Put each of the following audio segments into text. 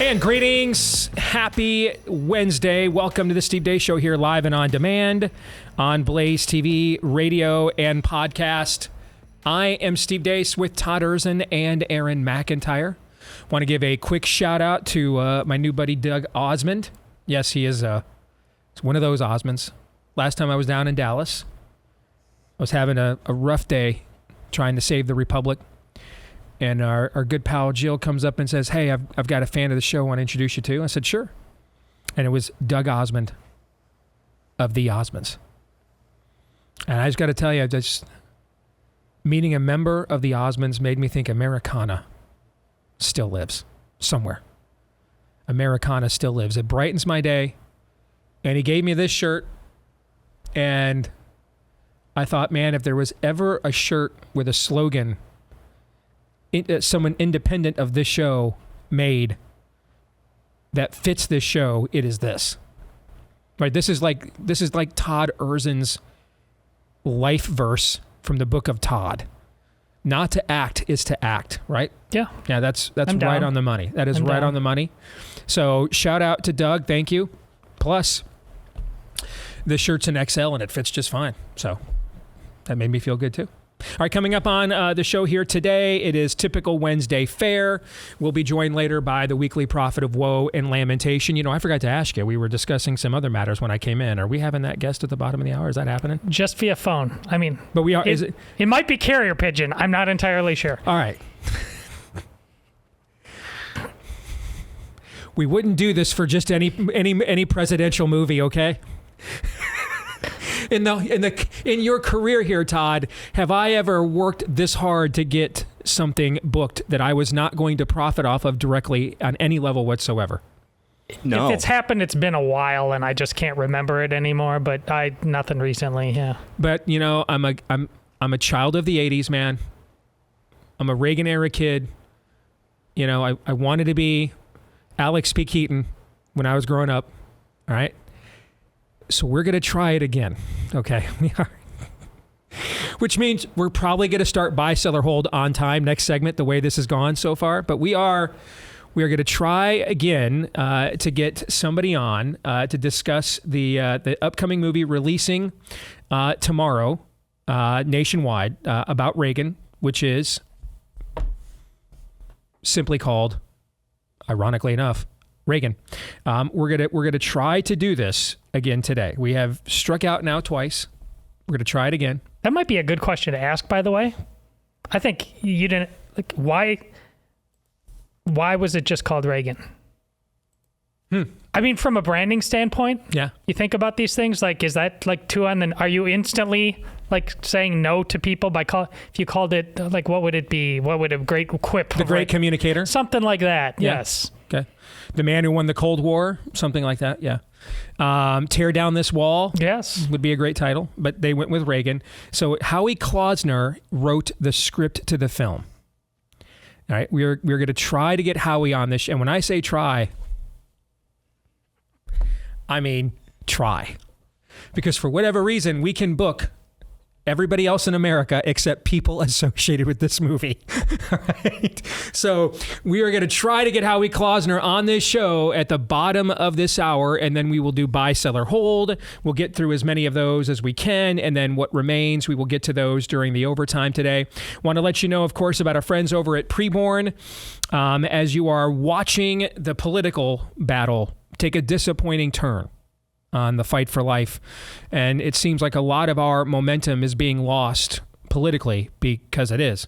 And greetings. Happy Wednesday. Welcome to the Steve Deace Show here live and on demand on Blaze TV, radio, and podcast. I am Steve Deace with Todd Erzin and Aaron McIntyre. Want to give a quick shout out to my new buddy Doug Osmond. Yes, he is it's one of those Osmonds. Last time I was down in Dallas, I was having a rough day trying to save the Republic. And our good pal Jill comes up and says, "Hey, I've got a fan of the show I want to introduce you to." I said, "Sure." And it was Doug Osmond of the Osmonds. And I just got to tell you, just meeting a member of the Osmonds made me think Americana still lives somewhere. Americana still lives. It brightens my day. And he gave me this shirt. And I thought, man, if there was ever a shirt with a slogan someone independent of this show made that fits this show, it is this. Right? This is like Todd Erzin's life verse from the book of Todd. Not to act is to act, right? Yeah. Yeah, that's right on the money. That is right on the money. So shout out to Doug. Thank you. Plus, this shirt's an XL and it fits just fine. So that made me feel good too. All right, coming up on the show here today, it is Typical Wednesday Fare. We'll be joined later by the weekly prophet of woe and lamentation. You know, I forgot to ask you, we were discussing some other matters when I came in. Are we having that guest at the bottom of the hour? Is that happening? Just via phone. I mean, but we are. It might be carrier pigeon. I'm not entirely sure. All right. We wouldn't do this for just any presidential movie, okay? In your career here, Todd, have I ever worked this hard to get something booked that I was not going to profit off of directly on any level whatsoever? No. If it's happened, it's been a while, and I just can't remember it anymore. But nothing recently. Yeah. But you know, I'm a child of the '80s, man. I'm a Reagan era kid. You know, I wanted to be Alex P. Keaton when I was growing up. All right. So we're going to try it again. Okay, we are. Which means we're probably going to start buy, sell, or hold on time next segment, the way this has gone so far. But we are going to try again to get somebody on to discuss the upcoming movie releasing tomorrow nationwide about Reagan, which is simply called, ironically enough, Reagan. We're gonna try to do this again today. We have struck out now twice. We're gonna try it again. That might be a good question to ask, by the way. I think you didn't like why was it just called Reagan? I mean, from a branding standpoint, yeah. You think about these things, like, is that like too on the? Are you instantly like saying no to people by if you called it like, what would it be? What would a great quip? The Great Communicator? Something like that. Yeah. Yes. Okay. The Man Who Won the Cold War, something like that. Yeah. Tear Down This Wall. Yes. Would be a great title, but they went with Reagan. So Howie Klausner wrote the script to the film. All right. We're going to try to get Howie on this. And when I say try, I mean try. Because for whatever reason, we can book everybody else in America except people associated with this movie. All right. So we are going to try to get Howie Klausner on this show at the bottom of this hour, and then we will do buy, sell, or hold. We'll get through as many of those as we can, and then what remains, we will get to those during the overtime today. Want to let you know, of course, about our friends over at Preborn. As you are watching the political battle take a disappointing turn on the fight for life. And it seems like a lot of our momentum is being lost politically because it is.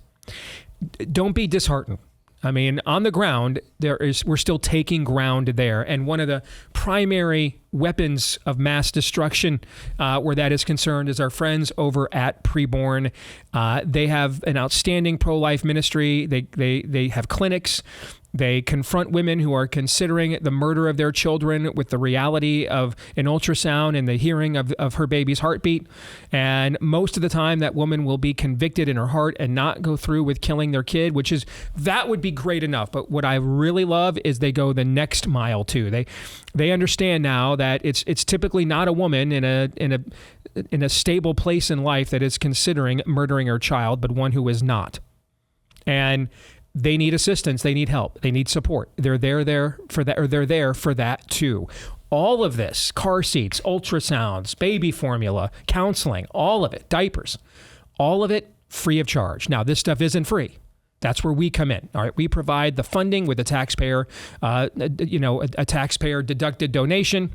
Don't be disheartened. I mean, on the ground, we're still taking ground there. And one of the primary weapons of mass destruction where that is concerned is our friends over at Preborn. They have an outstanding pro-life ministry. They have clinics. They confront women who are considering the murder of their children with the reality of an ultrasound and the hearing of her baby's heartbeat. And most of the time, that woman will be convicted in her heart and not go through with killing their kid, that would be great enough. But what I really love is they go the next mile too. They understand now that it's typically not a woman in a stable place in life that is considering murdering her child, but one who is not. And they need assistance. They need help. They need support. They're there for that, or they're there for that too. All of this, car seats, ultrasounds, baby formula, counseling, all of it, diapers, all of it free of charge. Now, this stuff isn't free. That's where we come in. All right, we provide the funding with a taxpayer, a taxpayer deducted donation.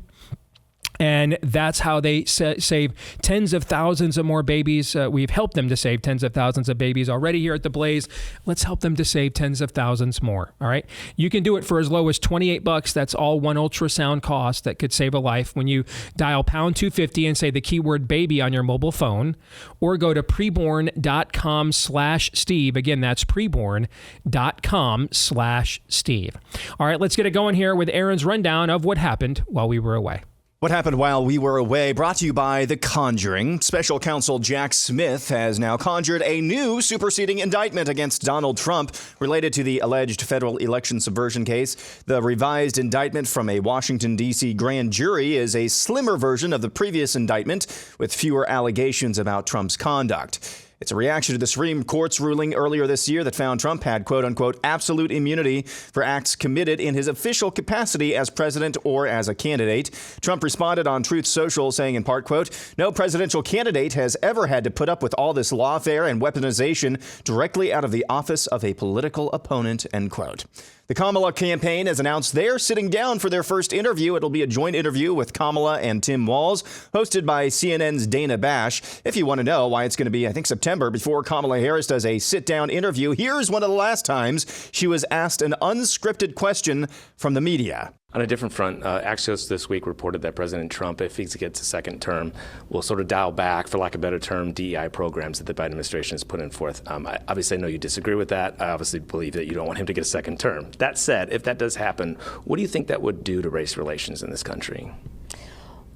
And that's how they save tens of thousands of more babies. We've helped them to save tens of thousands of babies already here at The Blaze. Let's help them to save tens of thousands more. All right. You can do it for as low as $28. That's all one ultrasound cost that could save a life when you dial pound 250 and say the keyword baby on your mobile phone, or go to preborn.com/Steve. Again, that's preborn.com/Steve. All right, let's get it going here with Aaron's rundown of what happened while we were away. What happened while we were away, brought to you by The Conjuring. Special counsel Jack Smith has now conjured a new superseding indictment against Donald Trump related to the alleged federal election subversion case. The revised indictment from a Washington, D.C. grand jury is a slimmer version of the previous indictment with fewer allegations about Trump's conduct. It's a reaction to the Supreme Court's ruling earlier this year that found Trump had, quote unquote, absolute immunity for acts committed in his official capacity as president or as a candidate. Trump responded on Truth Social saying in part, quote, no presidential candidate has ever had to put up with all this lawfare and weaponization directly out of the office of a political opponent, end quote. The Kamala campaign has announced they're sitting down for their first interview. It'll be a joint interview with Kamala and Tim Walz, hosted by CNN's Dana Bash. If you want to know why it's going to be, I think, September before Kamala Harris does a sit-down interview, here's one of the last times she was asked an unscripted question from the media. On a different front, Axios this week reported that President Trump, if he gets a second term, will sort of dial back, for lack of a better term, DEI programs that the Biden administration has put in forth. Obviously, I know you disagree with that. I obviously believe that you don't want him to get a second term. That said, if that does happen, what do you think that would do to race relations in this country?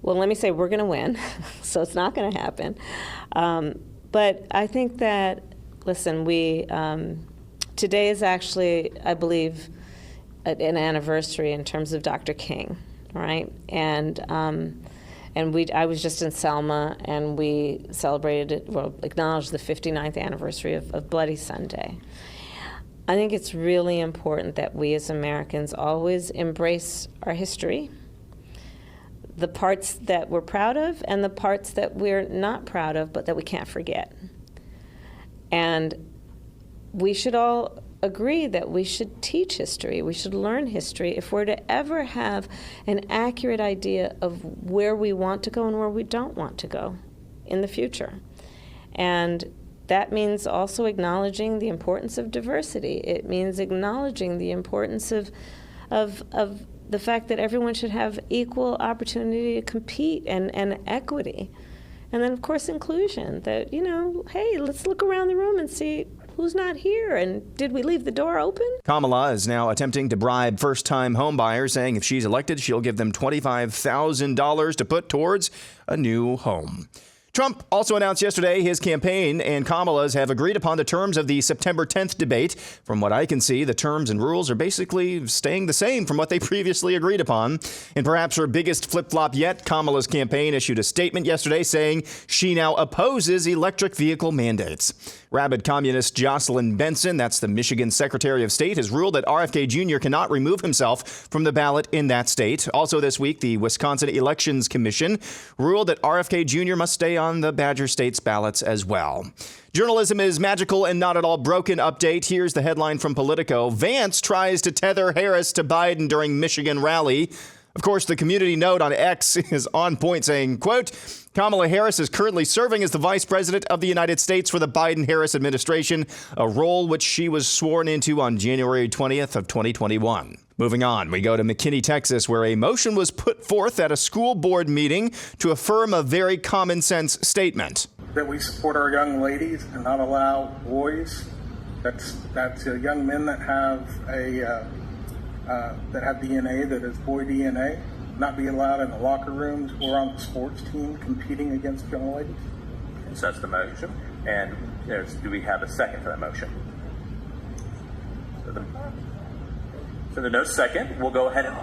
Well, let me say we're going to win, so it's not going to happen. But I think that, listen, today is actually, I believe, an anniversary in terms of Dr. King, right? And I was just in Selma, and we acknowledged the 59th anniversary of Bloody Sunday. I think it's really important that we as Americans always embrace our history, the parts that we're proud of and the parts that we're not proud of, but that we can't forget. And we should all agree that we should teach history, we should learn history if we're to ever have an accurate idea of where we want to go and where we don't want to go in the future. And that means also acknowledging the importance of diversity. It means acknowledging the importance of the fact that everyone should have equal opportunity to compete and equity. And then, of course, inclusion, that, hey, let's look around the room and see who's not here, and did we leave the door open? Kamala is now attempting to bribe first-time homebuyers, saying if she's elected, she'll give them $25,000 to put towards a new home. Trump also announced yesterday his campaign and Kamala's have agreed upon the terms of the September 10th debate. From what I can see, the terms and rules are basically staying the same from what they previously agreed upon. And perhaps her biggest flip-flop yet, Kamala's campaign issued a statement yesterday saying she now opposes electric vehicle mandates. Rabid communist Jocelyn Benson, that's the Michigan Secretary of State, has ruled that RFK Jr. cannot remove himself from the ballot in that state. Also this week, the Wisconsin Elections Commission ruled that RFK Jr. must stay on the Badger State's ballots as well. Journalism is magical and not at all broken. Update. Here's the headline from Politico. Vance tries to tether Harris to Biden during Michigan rally. Of course, the community note on X is on point, saying, quote, Kamala Harris is currently serving as the vice president of the United States for the Biden-Harris administration, a role which she was sworn into on January 20th of 2021. Moving on, we go to McKinney, Texas, where a motion was put forth at a school board meeting to affirm a very common sense statement. That we support our young ladies and not allow boys, that's young men that have DNA that is boy DNA, not be allowed in the locker rooms or on the sports team competing against young ladies. So that's the motion. And do we have a second for that motion? So there's no second. We'll go ahead and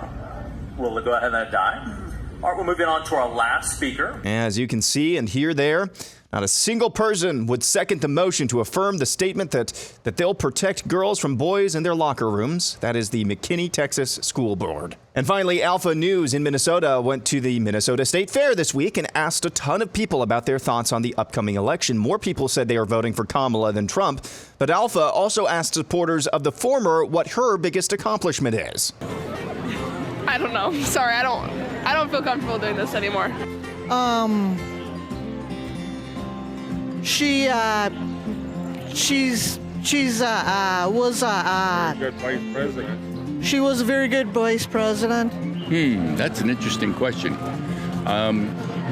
let it die. All right, we're moving on to our last speaker. As you can see and hear there, not a single person would second the motion to affirm the statement that they'll protect girls from boys in their locker rooms. That is the McKinney, Texas School Board. And finally, Alpha News in Minnesota went to the Minnesota State Fair this week and asked a ton of people about their thoughts on the upcoming election. More people said they are voting for Kamala than Trump. But Alpha also asked supporters of the former what her biggest accomplishment is. I don't know. Sorry, I don't feel comfortable doing this anymore. She was good vice president. She was a very good vice president. That's an interesting question.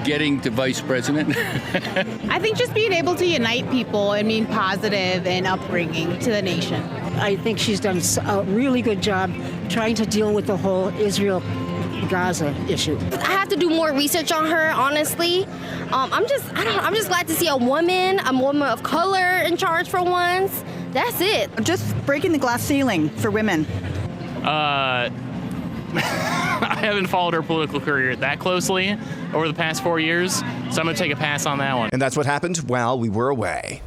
Getting to vice president. I think just being able to unite people and being positive and upbringing to the nation. I think she's done a really good job trying to deal with the whole Israel-Gaza issue. I have to do more research on her, honestly. I'm just glad to see a woman of color in charge for once. That's it. Just breaking the glass ceiling for women. I haven't followed her political career that closely over the past 4 years, so I'm going to take a pass on that one. And that's what happened while we were away.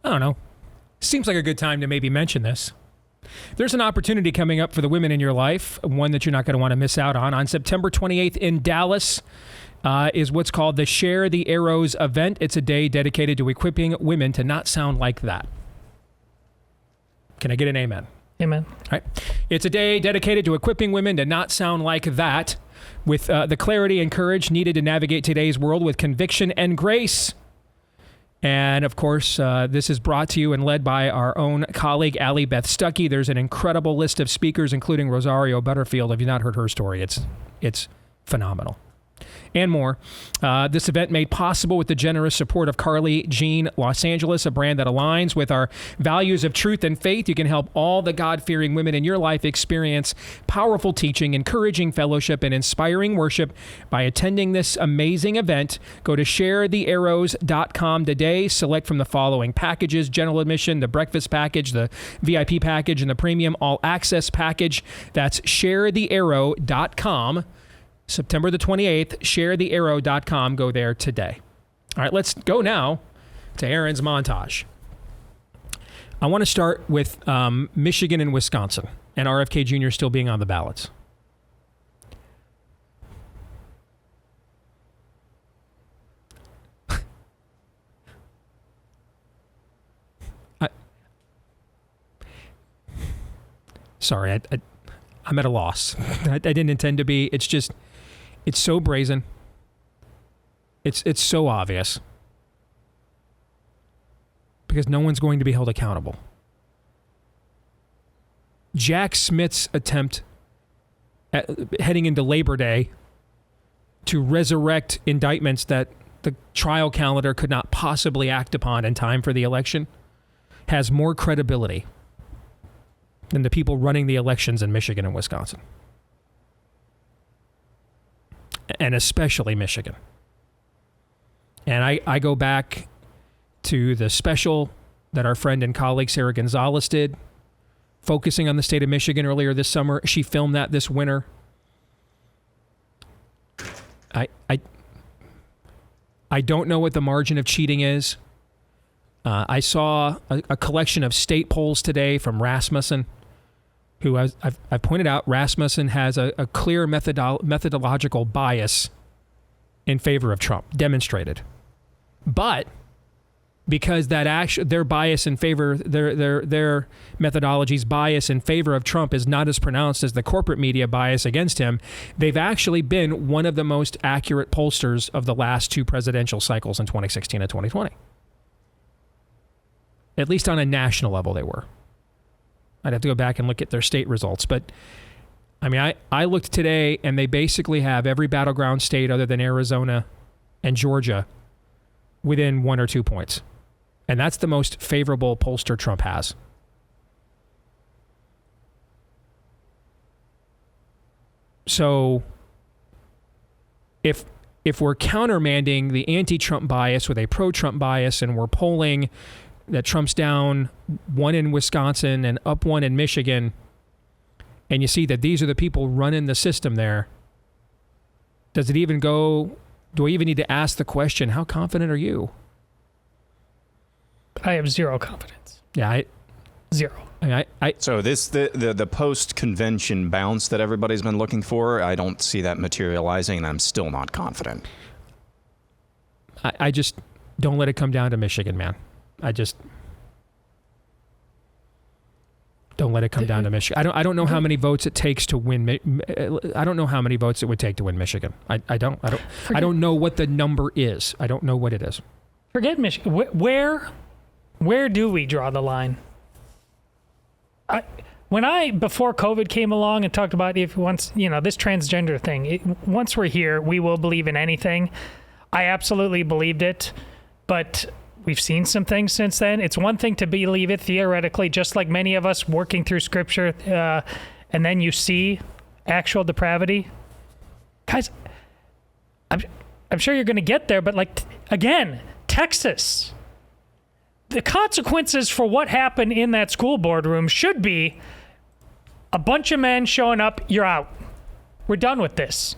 I don't know. Seems like a good time to maybe mention this. There's an opportunity coming up for the women in your life, one that you're not going to want to miss out on. On September 28th in Dallas is what's called the Share the Arrows event. It's a day dedicated to equipping women to not sound like that. Can I get an amen? Amen. All right. It's a day dedicated to equipping women to not sound like that, with the clarity and courage needed to navigate today's world with conviction and grace. And, of course, this is brought to you and led by our own colleague, Allie Beth Stuckey. There's an incredible list of speakers, including Rosario Butterfield. If you've not heard her story, it's phenomenal. And more. This event made possible with the generous support of Carly Jean Los Angeles, a brand that aligns with our values of truth and faith. You can help all the God-fearing women in your life experience powerful teaching, encouraging fellowship, and inspiring worship by attending this amazing event. Go to sharethearrows.com today. Select from the following packages: general admission, the breakfast package, the VIP package, and the premium all-access package. That's sharethearrow.com. September the 28th, sharethearrow.com. Go there today. All right, let's go now to Aaron's montage. I want to start with Michigan and Wisconsin and RFK Jr. still being on the ballots. Sorry, I'm at a loss. I didn't intend to be. It's just... It's so brazen. It's so obvious. Because no one's going to be held accountable. Jack Smith's attempt heading into Labor Day to resurrect indictments that the trial calendar could not possibly act upon in time for the election has more credibility than the people running the elections in Michigan and Wisconsin. And especially Michigan. And I go back to the special that our friend and colleague Sarah Gonzalez did, focusing on the state of Michigan earlier this summer. She filmed that this winter. I don't know what the margin of cheating is. I saw a collection of state polls today from Rasmussen, who I've pointed out, Rasmussen has a clear methodological bias in favor of Trump, demonstrated. But because their bias in favor, their methodology's bias in favor of Trump is not as pronounced as the corporate media bias against him, they've actually been one of the most accurate pollsters of the last two presidential cycles in 2016 and 2020. At least on a national level, they were. I'd have to go back and look at their state results. But, I mean, I looked today, and they basically have every battleground state other than Arizona and Georgia within 1 or 2 points. And that's the most favorable pollster Trump has. So, if we're countermanding the anti-Trump bias with a pro-Trump bias, and we're polling that Trump's down 1 in Wisconsin and up 1 in Michigan, and you see that these are the people running the system there, Does it even go? Do I even need to ask the question? How confident are you? I have zero confidence. Yeah, zero. So the post-convention bounce that everybody's been looking for, I don't see that materializing, and I'm still not confident. I just don't let it come down to Michigan, man. I just don't let it come down to Michigan. I don't know how many votes it takes to win. I don't know how many votes it would take to win Michigan. I don't know what the number is. I don't know what it is. Forget Michigan. Where do we draw the line? Before COVID came along and talked about this transgender thing, once we're here, we will believe in anything. I absolutely believed it, but we've seen some things since then. It's one thing to believe it theoretically, just like many of us working through scripture, and then you see actual depravity. Guys, I'm sure you're going to get there, but again, Texas. The consequences for what happened in that school boardroom should be a bunch of men showing up, you're out. We're done with this.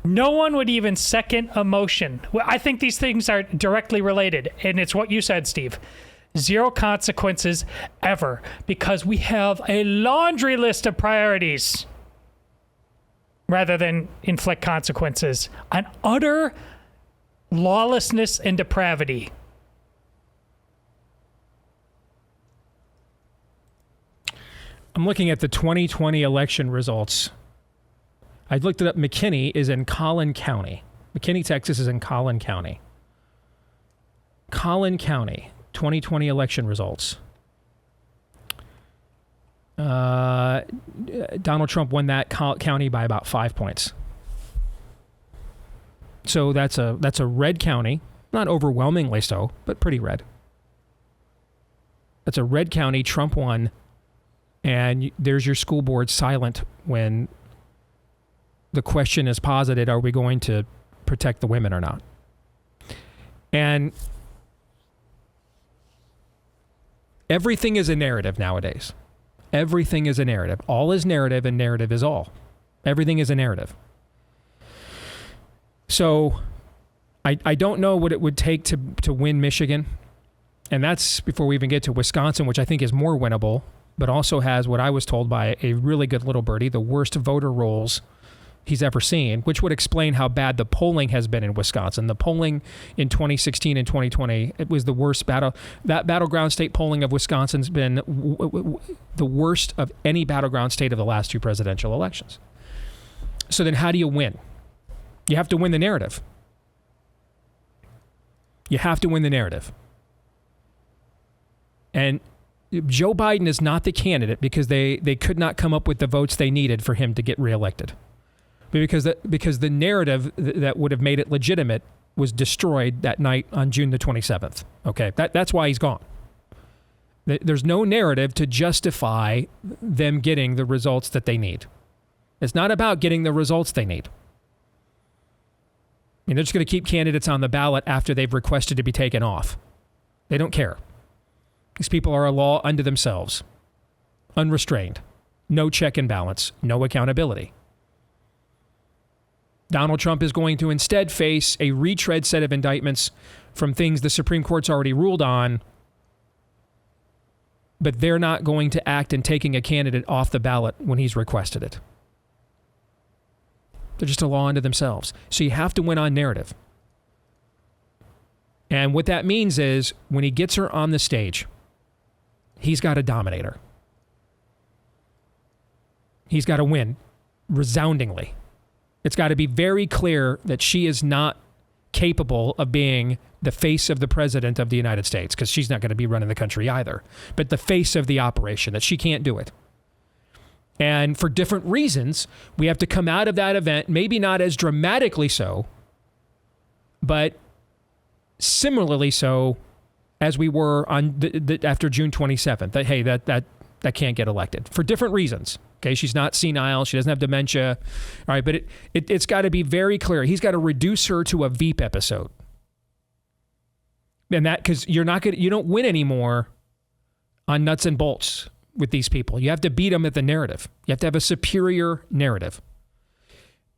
No one would even second a motion. I think these things are directly related, and it's what you said, Steve. Zero consequences ever, because we have a laundry list of priorities rather than inflict consequences on utter lawlessness and depravity. I'm looking at the 2020 election results. I looked it up. McKinney is in Collin County. McKinney, Texas is in Collin County. Collin County, 2020 election results. Donald Trump won that county by about 5 points. So that's a red county, not overwhelmingly so, but pretty red. That's a red county. Trump won. And there's your school board silent when the question is posited, are we going to protect the women or not? And everything is a narrative nowadays. Everything is a narrative. All is narrative, and narrative is all. Everything is a narrative. So I don't know what it would take to win Michigan. And that's before we even get to Wisconsin, which I think is more winnable, but also has what I was told by a really good little birdie, the worst voter rolls he's ever seen, which would explain how bad the polling has been in Wisconsin. The polling in 2016 and 2020, it was the worst battleground state polling of Wisconsin's been the worst of any battleground state of the last two presidential elections. So then how do you win? You have to win the narrative. You have to win the narrative. And Joe Biden is not the candidate because they could not come up with the votes they needed for him to get reelected. Because the narrative that would have made it legitimate was destroyed that night on June the 27th. Okay, that's why he's gone. There's no narrative to justify them getting the results that they need. It's not about getting the results they need. I mean, they're just going to keep candidates on the ballot after they've requested to be taken off. They don't care. These people are a law unto themselves. Unrestrained. No check and balance. No accountability. Donald Trump is going to instead face a retread set of indictments from things the Supreme Court's already ruled on, but they're not going to act in taking a candidate off the ballot when he's requested it. They're just a law unto themselves. So you have to win on narrative. And what that means is when he gets her on the stage, he's got to dominate her. He's got to win resoundingly. It's got to be very clear that she is not capable of being the face of the president of the United States, because she's not going to be running the country either, but the face of the operation, that she can't do it. And for different reasons, we have to come out of that event, maybe not as dramatically so, but similarly so as we were on after June 27th. That, hey, that can't get elected for different reasons. Okay, she's not senile. She doesn't have dementia. All right, but it's got to be very clear. He's got to reduce her to a Veep episode. And that, because you don't win anymore on nuts and bolts with these people. You have to beat them at the narrative. You have to have a superior narrative.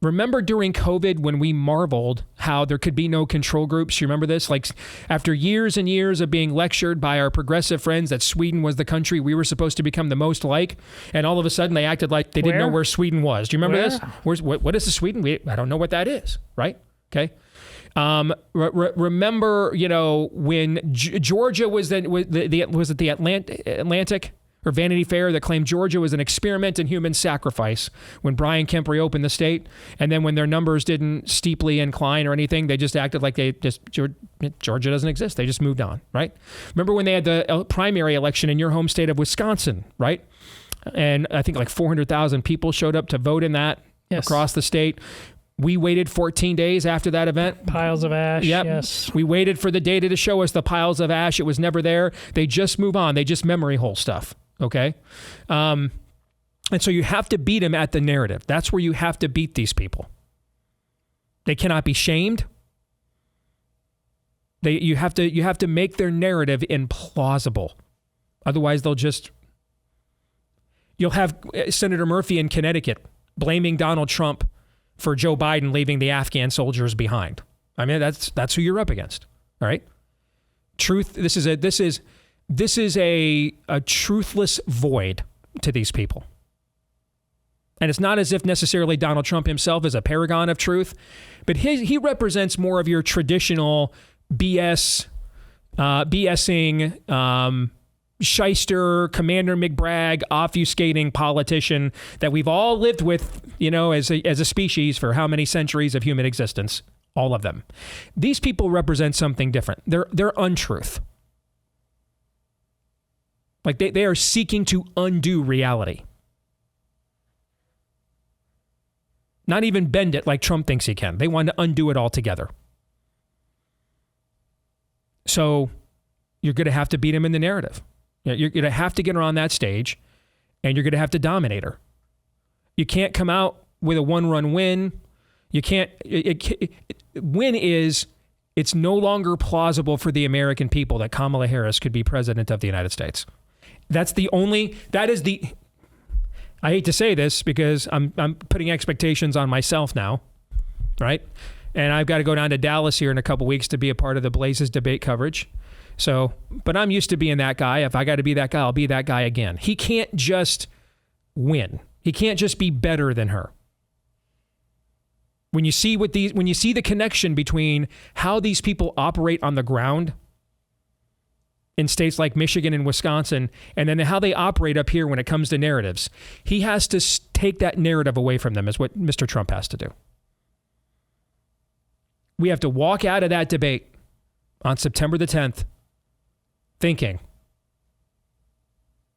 Remember during COVID when we marveled how there could be no control groups? You remember this? Like after years and years of being lectured by our progressive friends that Sweden was the country we were supposed to become the most like, and all of a sudden they acted like they didn't know where Sweden was. Do you remember this? What is the Sweden? I don't know what that is, right? Okay. Remember, when Georgia was was it the Atlantic or Vanity Fair that claimed Georgia was an experiment in human sacrifice when Brian Kemp reopened the state, and then when their numbers didn't steeply incline or anything, they just acted like Georgia doesn't exist. They just moved on, right? Remember when they had the primary election in your home state of Wisconsin, right? And I think like 400,000 people showed up to vote in that across the state. We waited 14 days after that event. Piles of ash, yes. We waited for the data to show us the piles of ash. It was never there. They just move on. They just memory hole stuff, okay? And so you have to beat them at the narrative. That's where you have to beat these people. They cannot be shamed. You have to make their narrative implausible. Otherwise, you'll have Senator Murphy in Connecticut blaming Donald Trump for Joe Biden leaving the Afghan soldiers behind. I mean, that's who you're up against. All right. Truth. This is a truthless void to these people. And it's not as if necessarily Donald Trump himself is a paragon of truth, but he represents more of your traditional BSing, shyster, Commander McBragg, obfuscating politician that we've all lived with, as a species for how many centuries of human existence? All of them. These people represent something different. They're untruth. Like they are seeking to undo reality. Not even bend it like Trump thinks he can. They want to undo it altogether. So you're going to have to beat him in the narrative. You're going to have to get her on that stage, and you're going to have to dominate her. You can't come out with a one-run win. You can't. Win is it's no longer plausible for the American people that Kamala Harris could be president of the United States. That is the. I hate to say this because I'm putting expectations on myself now, right? And I've got to go down to Dallas here in a couple weeks to be a part of the Blazes debate coverage. So, but I'm used to being that guy. If I got to be that guy, I'll be that guy again. He can't just win. He can't just be better than her. When you see the connection between how these people operate on the ground in states like Michigan and Wisconsin, and then how they operate up here when it comes to narratives, he has to take that narrative away from them, is what Mr. Trump has to do. We have to walk out of that debate on September the 10th thinking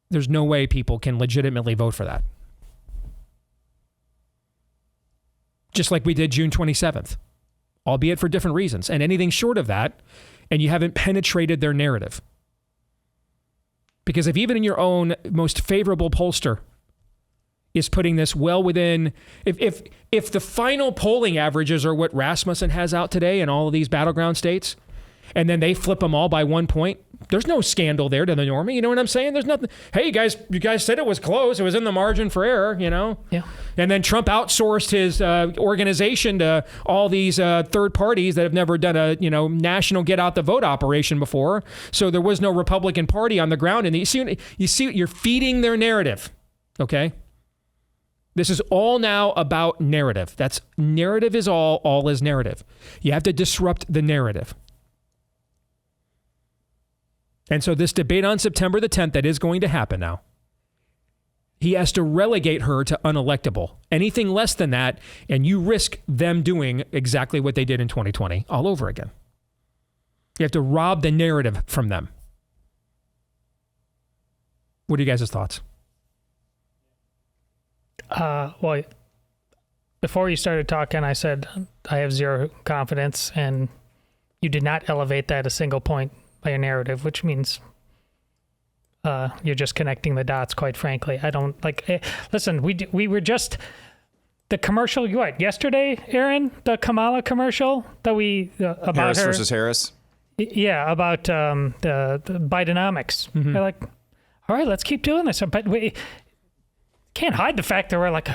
there's no way people can legitimately vote for that. Just like we did June 27th, albeit for different reasons. And anything short of that, and you haven't penetrated their narrative. Because if even in your own most favorable pollster is putting this well within, if the final polling averages are what Rasmussen has out today in all of these battleground states, and then they flip them all by 1 point, there's no scandal there to the normie. You know what I'm saying? There's nothing. Hey, you guys said it was close. It was in the margin for error, Yeah. And then Trump outsourced his organization to all these third parties that have never done a national get out the vote operation before. So there was no Republican Party on the ground. And you see, you're feeding their narrative. Okay. This is all now about narrative. Narrative is all is narrative. You have to disrupt the narrative. And so this debate on September the 10th that is going to happen now, he has to relegate her to unelectable. Anything less than that, and you risk them doing exactly what they did in 2020 all over again. You have to rob the narrative from them. What are you guys' thoughts? Well, before you started talking, I said I have zero confidence, and you did not elevate that a single point by a narrative, which means you're just connecting the dots, quite frankly. I don't listen, we were just the commercial, yesterday, Aaron, the Kamala commercial that we about Harris her versus Harris. Yeah, about the Bidenomics. Mm-hmm. They're like, all right, let's keep doing this. But we can't hide the fact that we're like,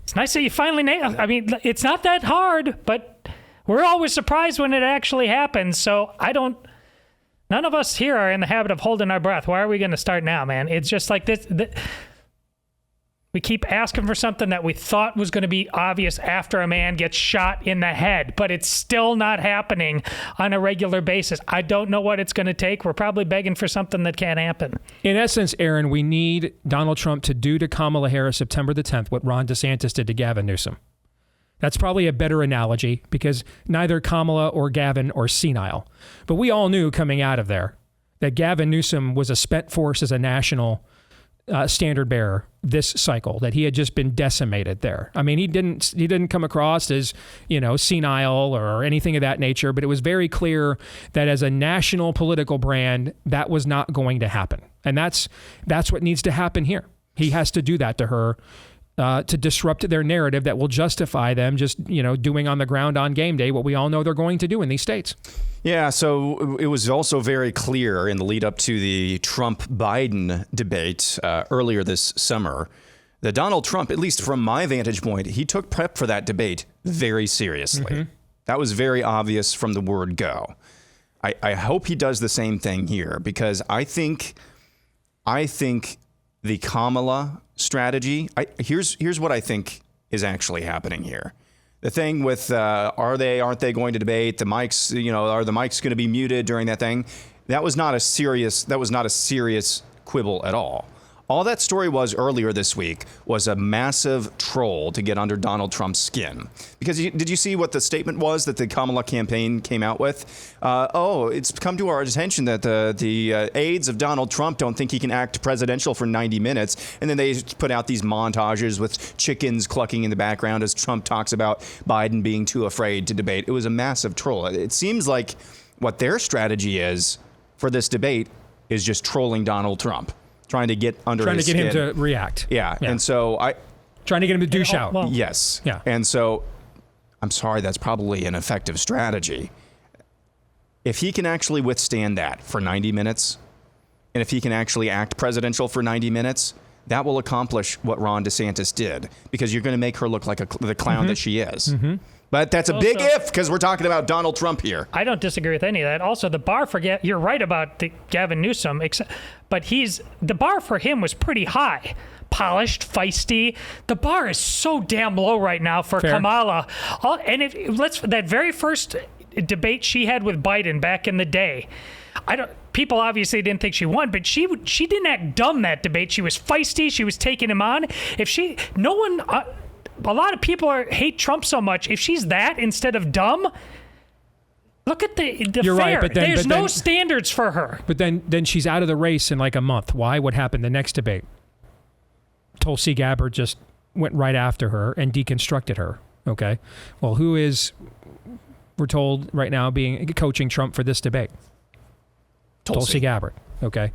It's nice that you finally nailed. I mean, it's not that hard, but we're always surprised when it actually happens. So none of us here are in the habit of holding our breath. Why are we going to start now, man? It's just like this. We keep asking for something that we thought was going to be obvious after a man gets shot in the head, but it's still not happening on a regular basis. I don't know what it's going to take. We're probably begging for something that can't happen. In essence, Aaron, we need Donald Trump to do to Kamala Harris September the 10th what Ron DeSantis did to Gavin Newsom. That's probably a better analogy because neither Kamala or Gavin are senile. But we all knew coming out of there that Gavin Newsom was a spent force as a national standard bearer this cycle, that he had just been decimated there. I mean, he didn't come across as, senile or anything of that nature, but it was very clear that as a national political brand, that was not going to happen. And that's what needs to happen here. He has to do that to her to disrupt their narrative that will justify them just, doing on the ground on game day what we all know they're going to do in these states. Yeah, so it was also very clear in the lead up to the Trump-Biden debate earlier this summer that Donald Trump, at least from my vantage point, he took prep for that debate very seriously. Mm-hmm. That was very obvious from the word go. I hope he does the same thing here because I think the Kamala strategy, here's what I think is actually happening here. The thing with aren't they going to debate? The mics, are the mics going to be muted during that thing? That was not a serious quibble at all. All that story was earlier this week was a massive troll to get under Donald Trump's skin. Because did you see what the statement was that the Kamala campaign came out with? It's come to our attention that the aides of Donald Trump don't think he can act presidential for 90 minutes. And then they put out these montages with chickens clucking in the background as Trump talks about Biden being too afraid to debate. It was a massive troll. It seems like what their strategy is for this debate is just trolling Donald Trump. Trying to get his skin. Him to react. Yeah. And so trying to get him to douche out. Well, yes. Yeah. And so I'm sorry, that's probably an effective strategy. If he can actually withstand that for 90 minutes, and if he can actually act presidential for 90 minutes, that will accomplish what Ron DeSantis did because you're going to make her look like the clown that she is. Mm-hmm. But that's a big if because we're talking about Donald Trump here. I don't disagree with any of that. Also, the bar for you're right about the Gavin Newsom, but the bar for him was pretty high. Polished, feisty. The bar is so damn low right now for Kamala. And that very first debate she had with Biden back in the day, people obviously didn't think she won, but she didn't act dumb that debate. She was feisty. She was taking him on. A lot of people hate Trump so much. If she's that instead of dumb, look at the You're fair. Right, There's no standards for her. But then she's out of the race in like a month. Why? What happened the next debate? Tulsi Gabbard just went right after her and deconstructed her. Okay. Well, who is, we're told right now, coaching Trump for this debate? Tulsi Gabbard. Okay.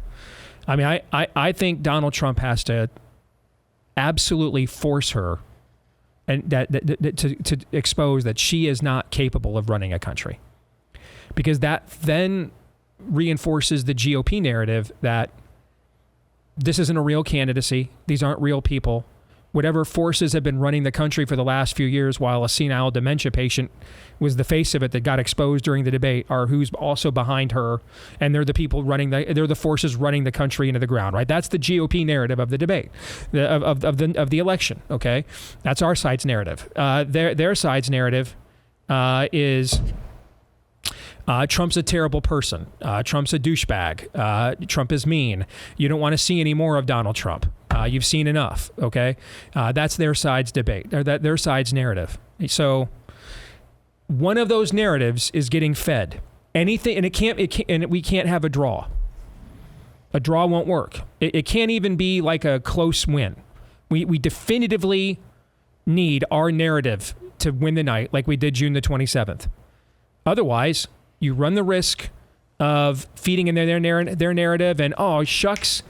I mean, I think Donald Trump has to absolutely force her and to expose that she is not capable of running a country, because that then reinforces the GOP narrative that this isn't a real candidacy. These aren't real people. Whatever forces have been running the country for the last few years while a senile dementia patient was the face of it that got exposed during the debate are who's also behind her. And they're the people they're the forces running the country into the ground, right? That's the GOP narrative of the debate, of the election, okay? That's our side's narrative. Their side's narrative is Trump's a terrible person. Trump's a douchebag. Trump is mean. You don't want to see any more of Donald Trump. You've seen enough, okay? That's their side's debate, or their side's narrative. So one of those narratives is getting fed. Anything, and we can't have a draw. A draw won't work. It can't even be like a close win. We definitively need our narrative to win the night like we did June the 27th. Otherwise, you run the risk of feeding in their narrative and, oh, shucks,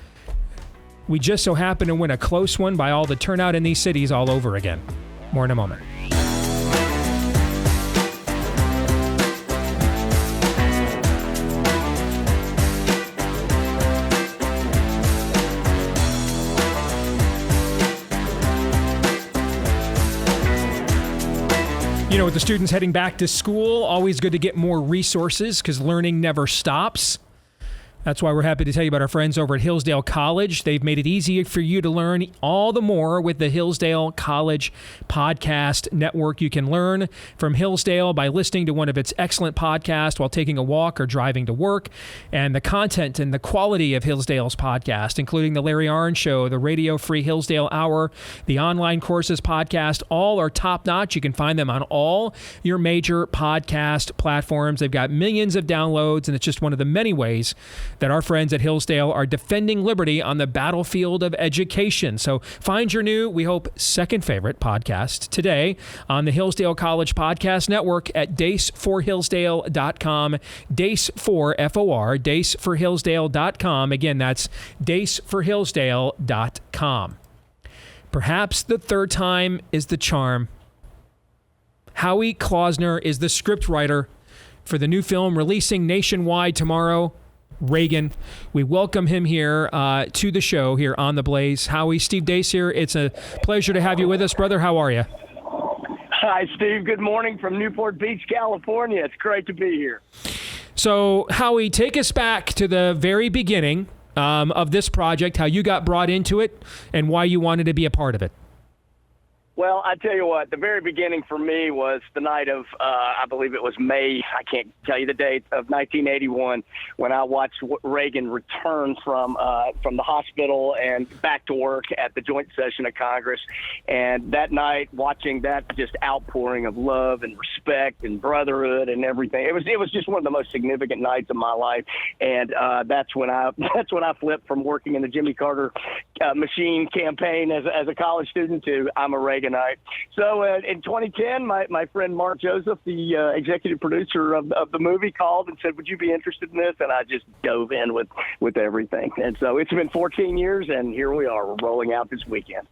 we just so happen to win a close one by all the turnout in these cities all over again. More in a moment. You know, with the students heading back to school, always good to get more resources because learning never stops. That's why we're happy to tell you about our friends over at Hillsdale College. They've made it easy for you to learn all the more with the Hillsdale College Podcast Network. You can learn from Hillsdale by listening to one of its excellent podcasts while taking a walk or driving to work. And the content and the quality of Hillsdale's podcast, including the Larry Arnn Show, the Radio Free Hillsdale Hour, the Online Courses podcast, all are top-notch. You can find them on all your major podcast platforms. They've got millions of downloads, and it's just one of the many ways that our friends at Hillsdale are defending liberty on the battlefield of education. So find your new, we hope, second favorite podcast today on the Hillsdale College Podcast Network at daceforhillsdale.com. Dace4, F-O-R, daceforhillsdale.com. Again, that's daceforhillsdale.com. Perhaps the third time is the charm. Howie Klausner is the scriptwriter for the new film releasing nationwide tomorrow, Reagan. We welcome him here to the show here on The Blaze. Howie, Steve Deace here. It's a pleasure to have you with us, brother. How are you? Hi, Steve. Good morning from Newport Beach, California. It's great to be here. So, Howie, take us back to the very beginning of this project, how you got brought into it, and why you wanted to be a part of it. Well, I tell you what, the very beginning for me was the night of, I believe it was May, I can't tell you the date, of 1981, when I watched Reagan return from the hospital and back to work at the joint session of Congress. And that night, watching that just outpouring of love and respect and brotherhood and everything, it was just one of the most significant nights of my life. And that's when I flipped from working in the Jimmy Carter machine campaign as a college student to I'm a Reaganite. So in 2010, my friend Mark Joseph, the executive producer of the movie, called and said, would you be interested in this? And I just dove in with everything. And so it's been 14 years, and here we are. We're rolling out this weekend.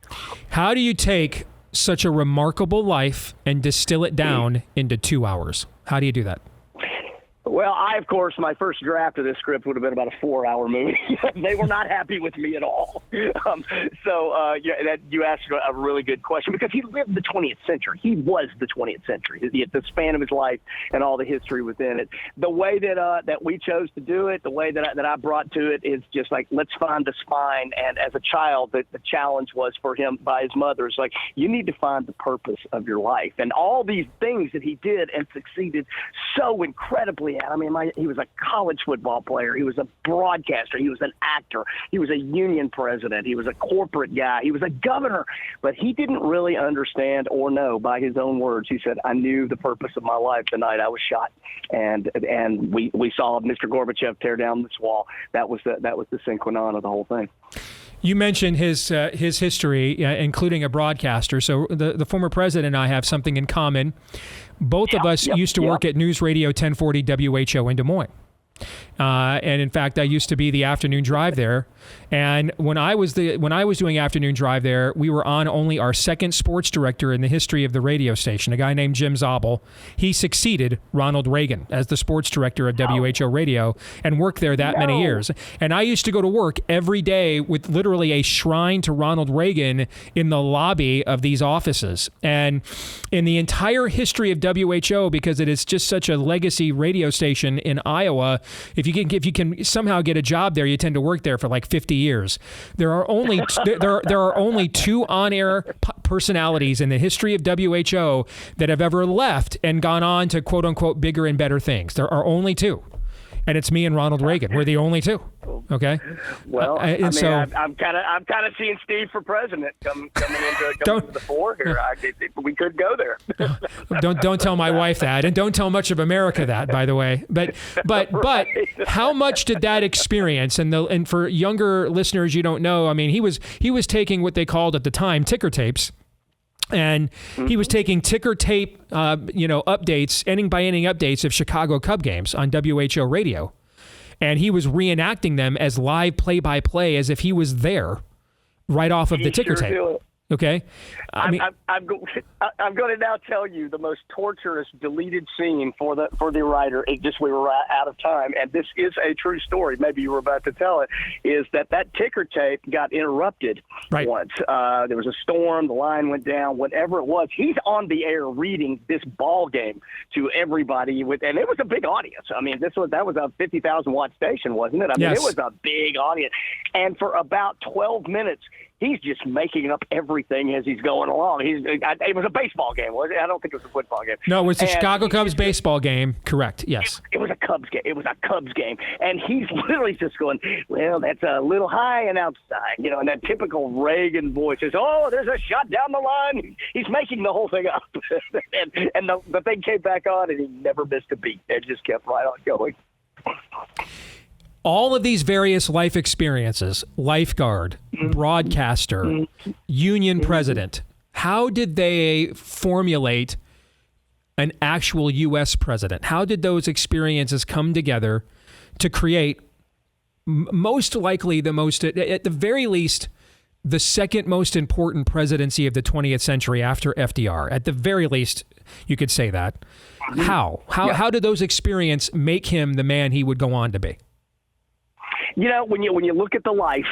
How do you take such a remarkable life and distill it down into 2 hours? How do you do that? Well, of course, my first draft of this script would have been about a 4-hour movie. They were not happy with me at all. You asked a really good question because he lived the 20th century. He was the 20th century, the span of his life and all the history within it. The way that we chose to do it, the way that I brought to it is just like, let's find the spine. And as a child, the challenge was for him by his mother. It's like, you need to find the purpose of your life. And all these things that he did and succeeded so incredibly at. I mean, he was a college football player. He was a broadcaster. He was an actor. He was a union president. He was a corporate guy. He was a governor. But he didn't really understand or know, by his own words. He said, I knew the purpose of my life the night I was shot. And we saw Mr. Gorbachev tear down this wall. That was the sine qua non of the whole thing. You mentioned his history, including a broadcaster. So the former president and I have something in common. Both of us used to work at News Radio 1040 WHO in Des Moines. And in fact, I used to be the afternoon drive there. And when I was doing afternoon drive there, we were on only our second sports director in the history of the radio station, a guy named Jim Zabel. He succeeded Ronald Reagan as the sports director of WHO Radio and worked there that many years. And I used to go to work every day with literally a shrine to Ronald Reagan in the lobby of these offices. And in the entire history of WHO, because it is just such a legacy radio station in Iowa, if you can somehow get a job there, you tend to work there for like 50 years. There are only two on-air personalities in the history of WHO that have ever left and gone on to quote unquote bigger and better things. There are only two. And it's me and Ronald Reagan. We're the only two. Okay. Well, I'm kind of seeing Steve for president coming into the fore here. We could go there. Don't tell my wife that, and don't tell much of America that, by the way. But how much did that experience? And for younger listeners, you don't know. I mean, he was taking what they called at the time ticker tapes. And he was taking ticker tape, updates, inning by inning updates of Chicago Cub games on WHO radio. And he was reenacting them as live play-by-play as if he was there right off of the ticker tape. Okay, I'm going to now tell you the most torturous deleted scene for the writer. We were out of time, and this is a true story. Maybe you were about to tell it. Is that ticker tape got interrupted once? There was a storm, the line went down, whatever it was. He's on the air reading this ball game to everybody, and it was a big audience. I mean, that was a 50,000 watt station, wasn't it? I mean, It was a big audience, and for about 12 minutes. He's just making up everything as he's going along. It was a baseball game, was it? I don't think it was a football game. No, it was the Chicago Cubs baseball game. Correct. Yes. It was a Cubs game. It was a Cubs game, and he's literally just going, "Well, that's a little high and outside," and that typical Reagan voice is, "Oh, there's a shot down the line." He's making the whole thing up, and the thing came back on, and he never missed a beat. It just kept right on going. All of these various life experiences, lifeguard, broadcaster, union president, how did they formulate an actual U.S. president? How did those experiences come together to create most likely at the very least, the second most important presidency of the 20th century after FDR? At the very least, you could say that. How did those experiences make him the man he would go on to be? When you look at the life,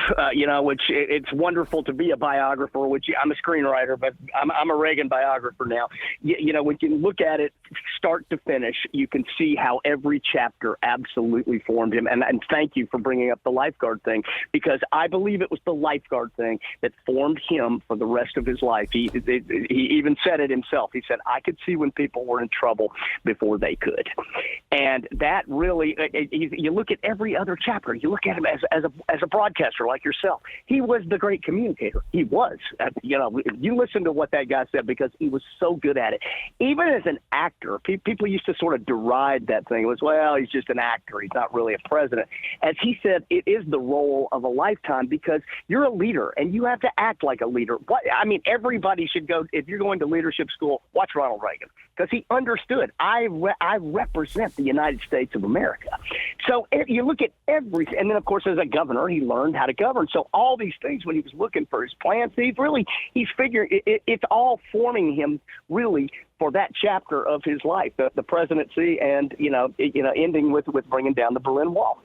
which it's wonderful to be a biographer, which I'm a screenwriter, but I'm a Reagan biographer now. When you look at it start to finish, you can see how every chapter absolutely formed him. And thank you for bringing up the lifeguard thing, because I believe it was the lifeguard thing that formed him for the rest of his life. He even said it himself. He said, "I could see when people were in trouble before they could." And that really, you look at every other chapter, you look at him as a broadcaster like yourself. He was the great communicator. He was. You listen to what that guy said, because he was so good at it. Even as an actor, people used to sort of deride that thing. It was, well, he's just an actor. He's not really a president. As he said, it is the role of a lifetime, because you're a leader and you have to act like a leader. Everybody should go, if you're going to leadership school, watch Ronald Reagan, because he understood. I represent the United States of America. So you look at everything, and then of course as a governor, he learned how to govern. So all these things, when he was looking for his plans, he's figuring it's all forming him really for that chapter of his life, the presidency, and ending with bringing down the Berlin Wall.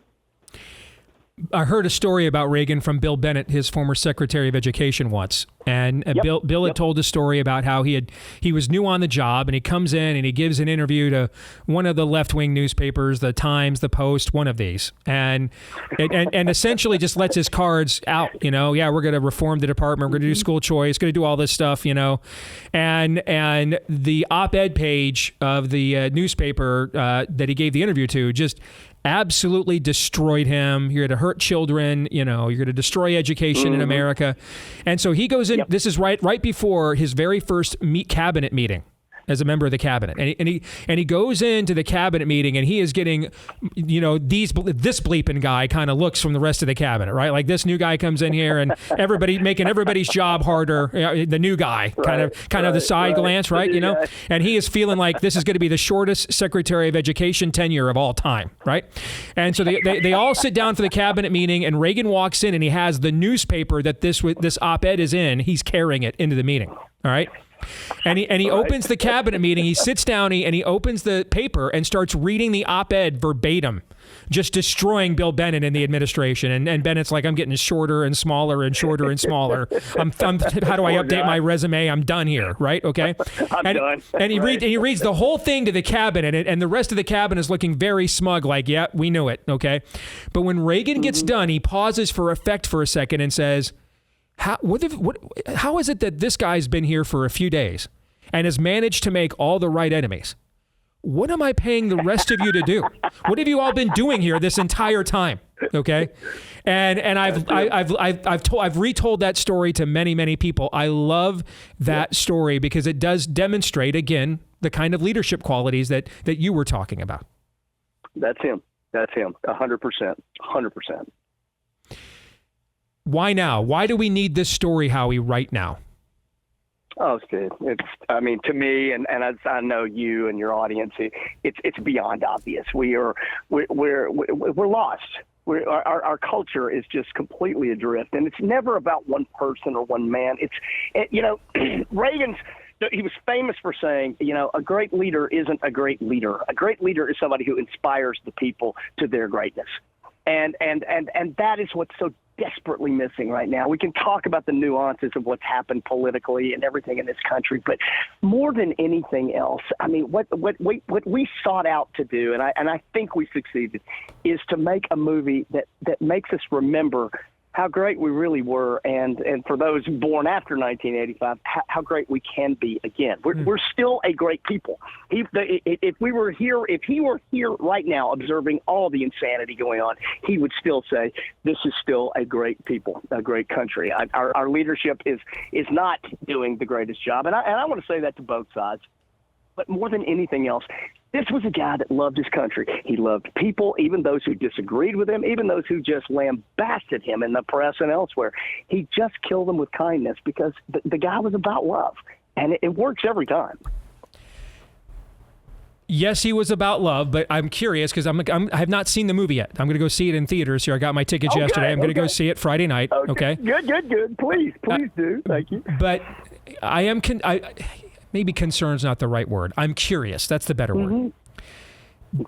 I heard a story about Reagan from Bill Bennett, his former Secretary of Education, once. And Bill had told a story about how he was new on the job, and he comes in and he gives an interview to one of the left-wing newspapers, the Times, the Post, one of these, and essentially just lets his cards out. We're going to reform the department, we're going to do school choice, going to do all this stuff, and the op-ed page of the newspaper that he gave the interview to just absolutely destroyed him. You're going to hurt children, you're going to destroy education in America. And so he goes in, this is right before his very first cabinet meeting as a member of the cabinet. And he goes into the cabinet meeting, and he is getting, this bleeping guy kind of looks from the rest of the cabinet, right? Like, this new guy comes in here and making everybody's job harder. The new guy, kind of the side glance, right? And he is feeling like this is going to be the shortest Secretary of Education tenure of all time, right? And so they all sit down for the cabinet meeting, and Reagan walks in, and he has the newspaper that this op-ed is in. He's carrying it into the meeting, all right? And he opens the cabinet meeting, he sits down, and he opens the paper and starts reading the op-ed verbatim, just destroying Bill Bennett and the administration. And Bennett's like, "I'm getting shorter and smaller and shorter and smaller. How do I update my resume? I'm done here," right? Okay. I'm done. And he reads the whole thing to the cabinet, and the rest of the cabinet is looking very smug, like, "Yeah, we knew it." Okay. But when Reagan gets done, he pauses for effect for a second and says, How is it that this guy's been here for a few days and has managed to make all the right enemies? What am I paying the rest of you to do? What have you all been doing here this entire time? Okay, and I've retold that story to many people. I love that story because it does demonstrate again the kind of leadership qualities that you were talking about. That's him. 100%. Why now? Why do we need this story, Howie, right now? Oh, Steve, to me, and as I know you and your audience, it's beyond obvious. We're lost. Our culture is just completely adrift, and it's never about one person or one man. Reagan's. He was famous for saying, a great leader isn't a great leader. A great leader is somebody who inspires the people to their greatness. And that is what's so desperately missing right now. We can talk about the nuances of what's happened politically and everything in this country, but more than anything else, I mean, what we sought out to do, and I think we succeeded, is to make a movie that makes us remember how great we really were, and for those born after 1985, how great we can be again. We're still a great people. If he were here right now observing all the insanity going on, he would still say, this is still a great people, a great country. Our leadership is not doing the greatest job, and I want to say that to both sides. But more than anything else, this was a guy that loved his country. He loved people, even those who disagreed with him, even those who just lambasted him in the press and elsewhere. He just killed them with kindness because the guy was about love, and it works every time. Yes, he was about love, but I'm curious because I have not seen the movie yet. I'm going to go see it in theaters here. I got my tickets yesterday. I'm going to go see it Friday night. Okay. Good. Please do. Thank you. But I am maybe concern's not the right word. I'm curious. That's the better word. Okay.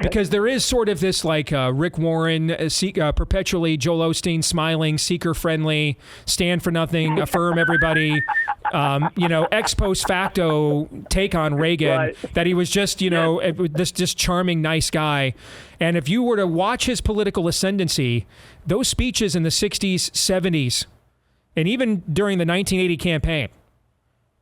Because there is sort of this like Rick Warren, perpetually Joel Osteen smiling, seeker-friendly, stand for nothing, affirm everybody, ex post facto take on Reagan, right. That he was just, this charming, nice guy. And if you were to watch his political ascendancy, those speeches in the 60s, 70s, and even during the 1980 campaign,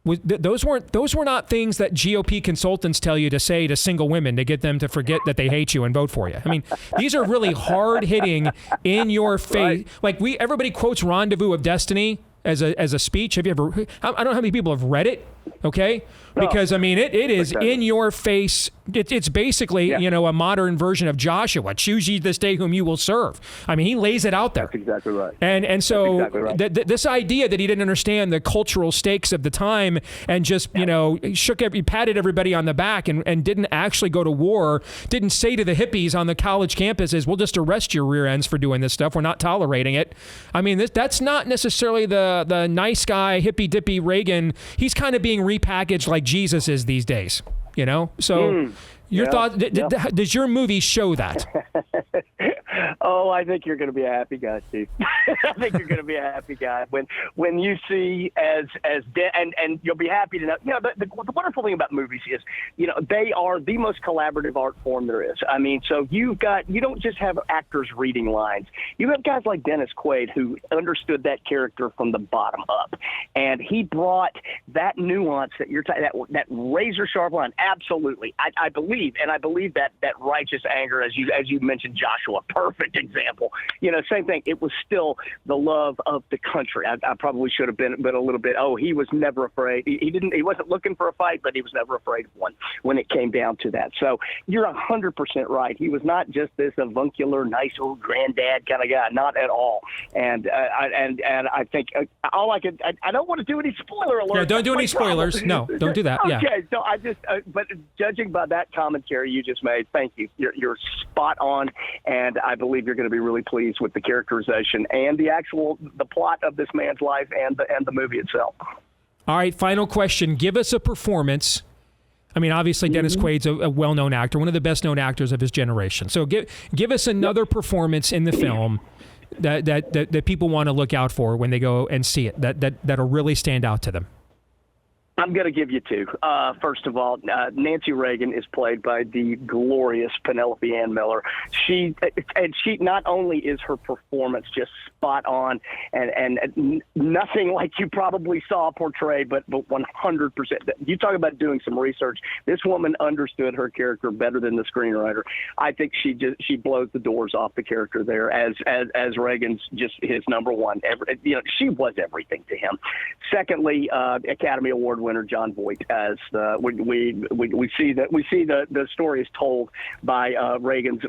those were not things that GOP consultants tell you to say to single women to get them to forget that they hate you and vote for you. I mean, these are really hard hitting, in your face. Right. Like everybody quotes "Rendezvous of Destiny" as a speech. Have you ever? I don't know how many people have read it. Okay, because I mean, it is in your face. It's basically a modern version of Joshua. Choose ye this day whom you will serve. I mean, he lays it out there. That's exactly right. And so exactly right. This idea that he didn't understand the cultural stakes of the time and just patted everybody on the back and didn't actually go to war, didn't say to the hippies on the college campuses, we'll just arrest your rear ends for doing this stuff. We're not tolerating it. I mean, that's not necessarily the nice guy, hippy dippy Reagan. He's kind of being repackaged like Jesus is these days, So your thought, does your movie show that? Oh, I think you're going to be a happy guy, Steve. I think you're going to be a happy guy when you see and you'll be happy to know. The wonderful thing about movies is, they are the most collaborative art form there is. I mean, so you don't just have actors reading lines. You have guys like Dennis Quaid who understood that character from the bottom up, and he brought that nuance that you're that razor sharp line. Absolutely, I believe that righteous anger, as you mentioned, Joshua. Perfect example. Same thing. It was still the love of the country. I probably should have been a little bit. He was never afraid. He wasn't looking for a fight, but he was never afraid of one when it came down to that. So you're 100% right. He was not just this avuncular, nice old granddad kind of guy. Not at all. And I think I don't want to do any spoiler alerts. Yeah, don't do any spoilers. No, don't do that. Okay, yeah. So I just, but judging by that commentary you just made, thank you. You're spot on, and I believe you're going to be really pleased with the characterization and the plot of this man's life and the movie itself. All right, final question. Give us a performance. I mean, obviously, Dennis Quaid's a well-known actor, one of the best-known actors of his generation. So give us another performance in the film that people want to look out for when they go and see it, that'll really stand out to them. I'm going to give you two. First of all, Nancy Reagan is played by the glorious Penelope Ann Miller. She not only is her performance just spot on and nothing like you probably saw portrayed, but 100%. You talk about doing some research. This woman understood her character better than the screenwriter. I think she blows the doors off the character there as Reagan's just his number one. She was everything to him. Secondly, Academy Award winner John Voight as we see the story is told by Reagan's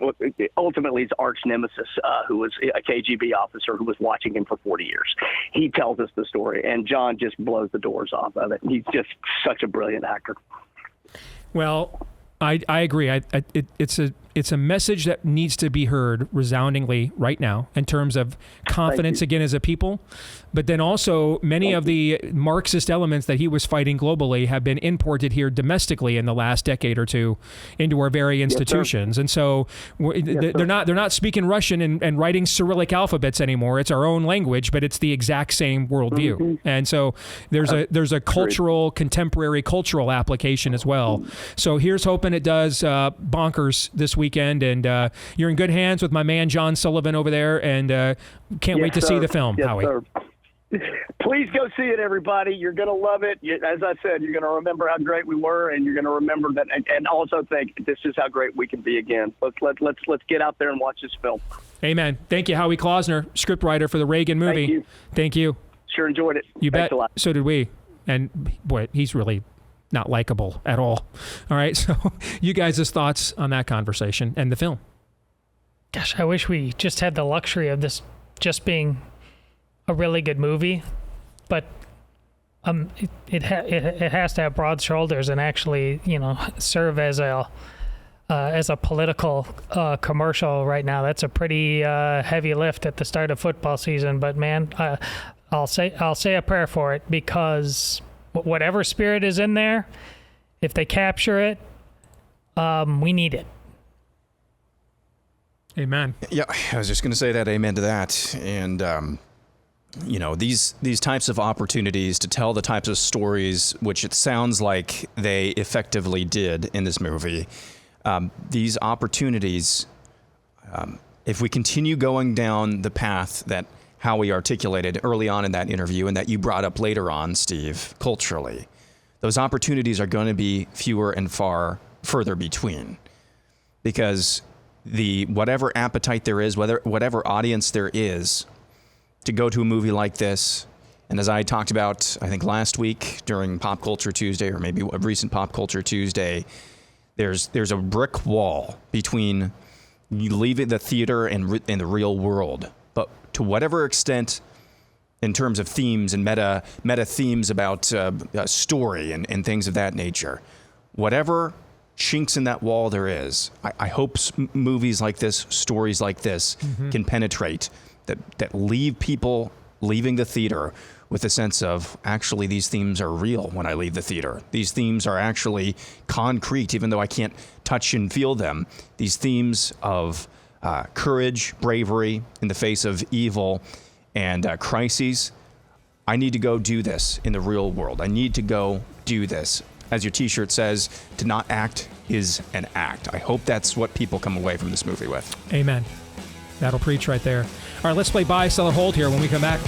ultimately his arch nemesis, who was a KGB officer who was watching him for 40 years. He tells us the story, and John just blows the doors off of it. He's just such a brilliant actor. Well, I agree. It's it's a message that needs to be heard resoundingly right now in terms of confidence again as a people. But then also many of the Marxist elements that he was fighting globally have been imported here domestically in the last decade or two into our very institutions. And so they're not speaking Russian and writing Cyrillic alphabets anymore. It's our own language, but it's the exact same worldview. And so there's a cultural, contemporary cultural application as well. So here's hoping it does bonkers this weekend. And you're in good hands with my man John Sullivan over there, and can't wait to see the film, Howie. Sir. Please go see it, everybody. You're going to love it. As I said, you're going to remember how great we were, and you're going to remember that, and also think this is how great we can be again. Let's get out there and watch this film. Amen. Thank you, Howie Klausner, scriptwriter for the Reagan movie. Thank you. Sure enjoyed it. You Thanks bet. a lot. So did we. And boy, he's really not likable at all. All right. So you guys' thoughts on that conversation and the film? Gosh, I wish we just had the luxury of this just being a really good movie, but it has to have broad shoulders and actually, serve as a political commercial right now. That's a pretty heavy lift at the start of football season. But man, I'll say a prayer for it, because whatever spirit is in there, if they capture it, we need it. Amen. Yeah, I was just going to say that. Amen to that. And these types of opportunities to tell the types of stories, which it sounds like they effectively did in this movie, these opportunities, if we continue going down the path that Howie articulated early on in that interview and that you brought up later on, Steve, culturally, those opportunities are going to be fewer and far further between, because whatever appetite there is, whatever audience there is to go to a movie like this, and as I talked about, I think last week during Pop Culture Tuesday, or maybe a recent Pop Culture Tuesday, there's a brick wall between you leaving the theater and the real world. But to whatever extent, in terms of themes and meta themes about story and things of that nature, whatever chinks in that wall there is, I hope movies like this, stories like this, can penetrate, that leave people leaving the theater with a sense of, actually, these themes are real when I leave the theater. These themes are actually concrete, even though I can't touch and feel them. These themes of courage, bravery in the face of evil and crises. I need to go do this in the real world. I need to go do this. As your T-shirt says, to not act is an act. I hope that's what people come away from this movie with. Amen. That'll preach right there. All right, let's play buy, sell, or hold here when we come back.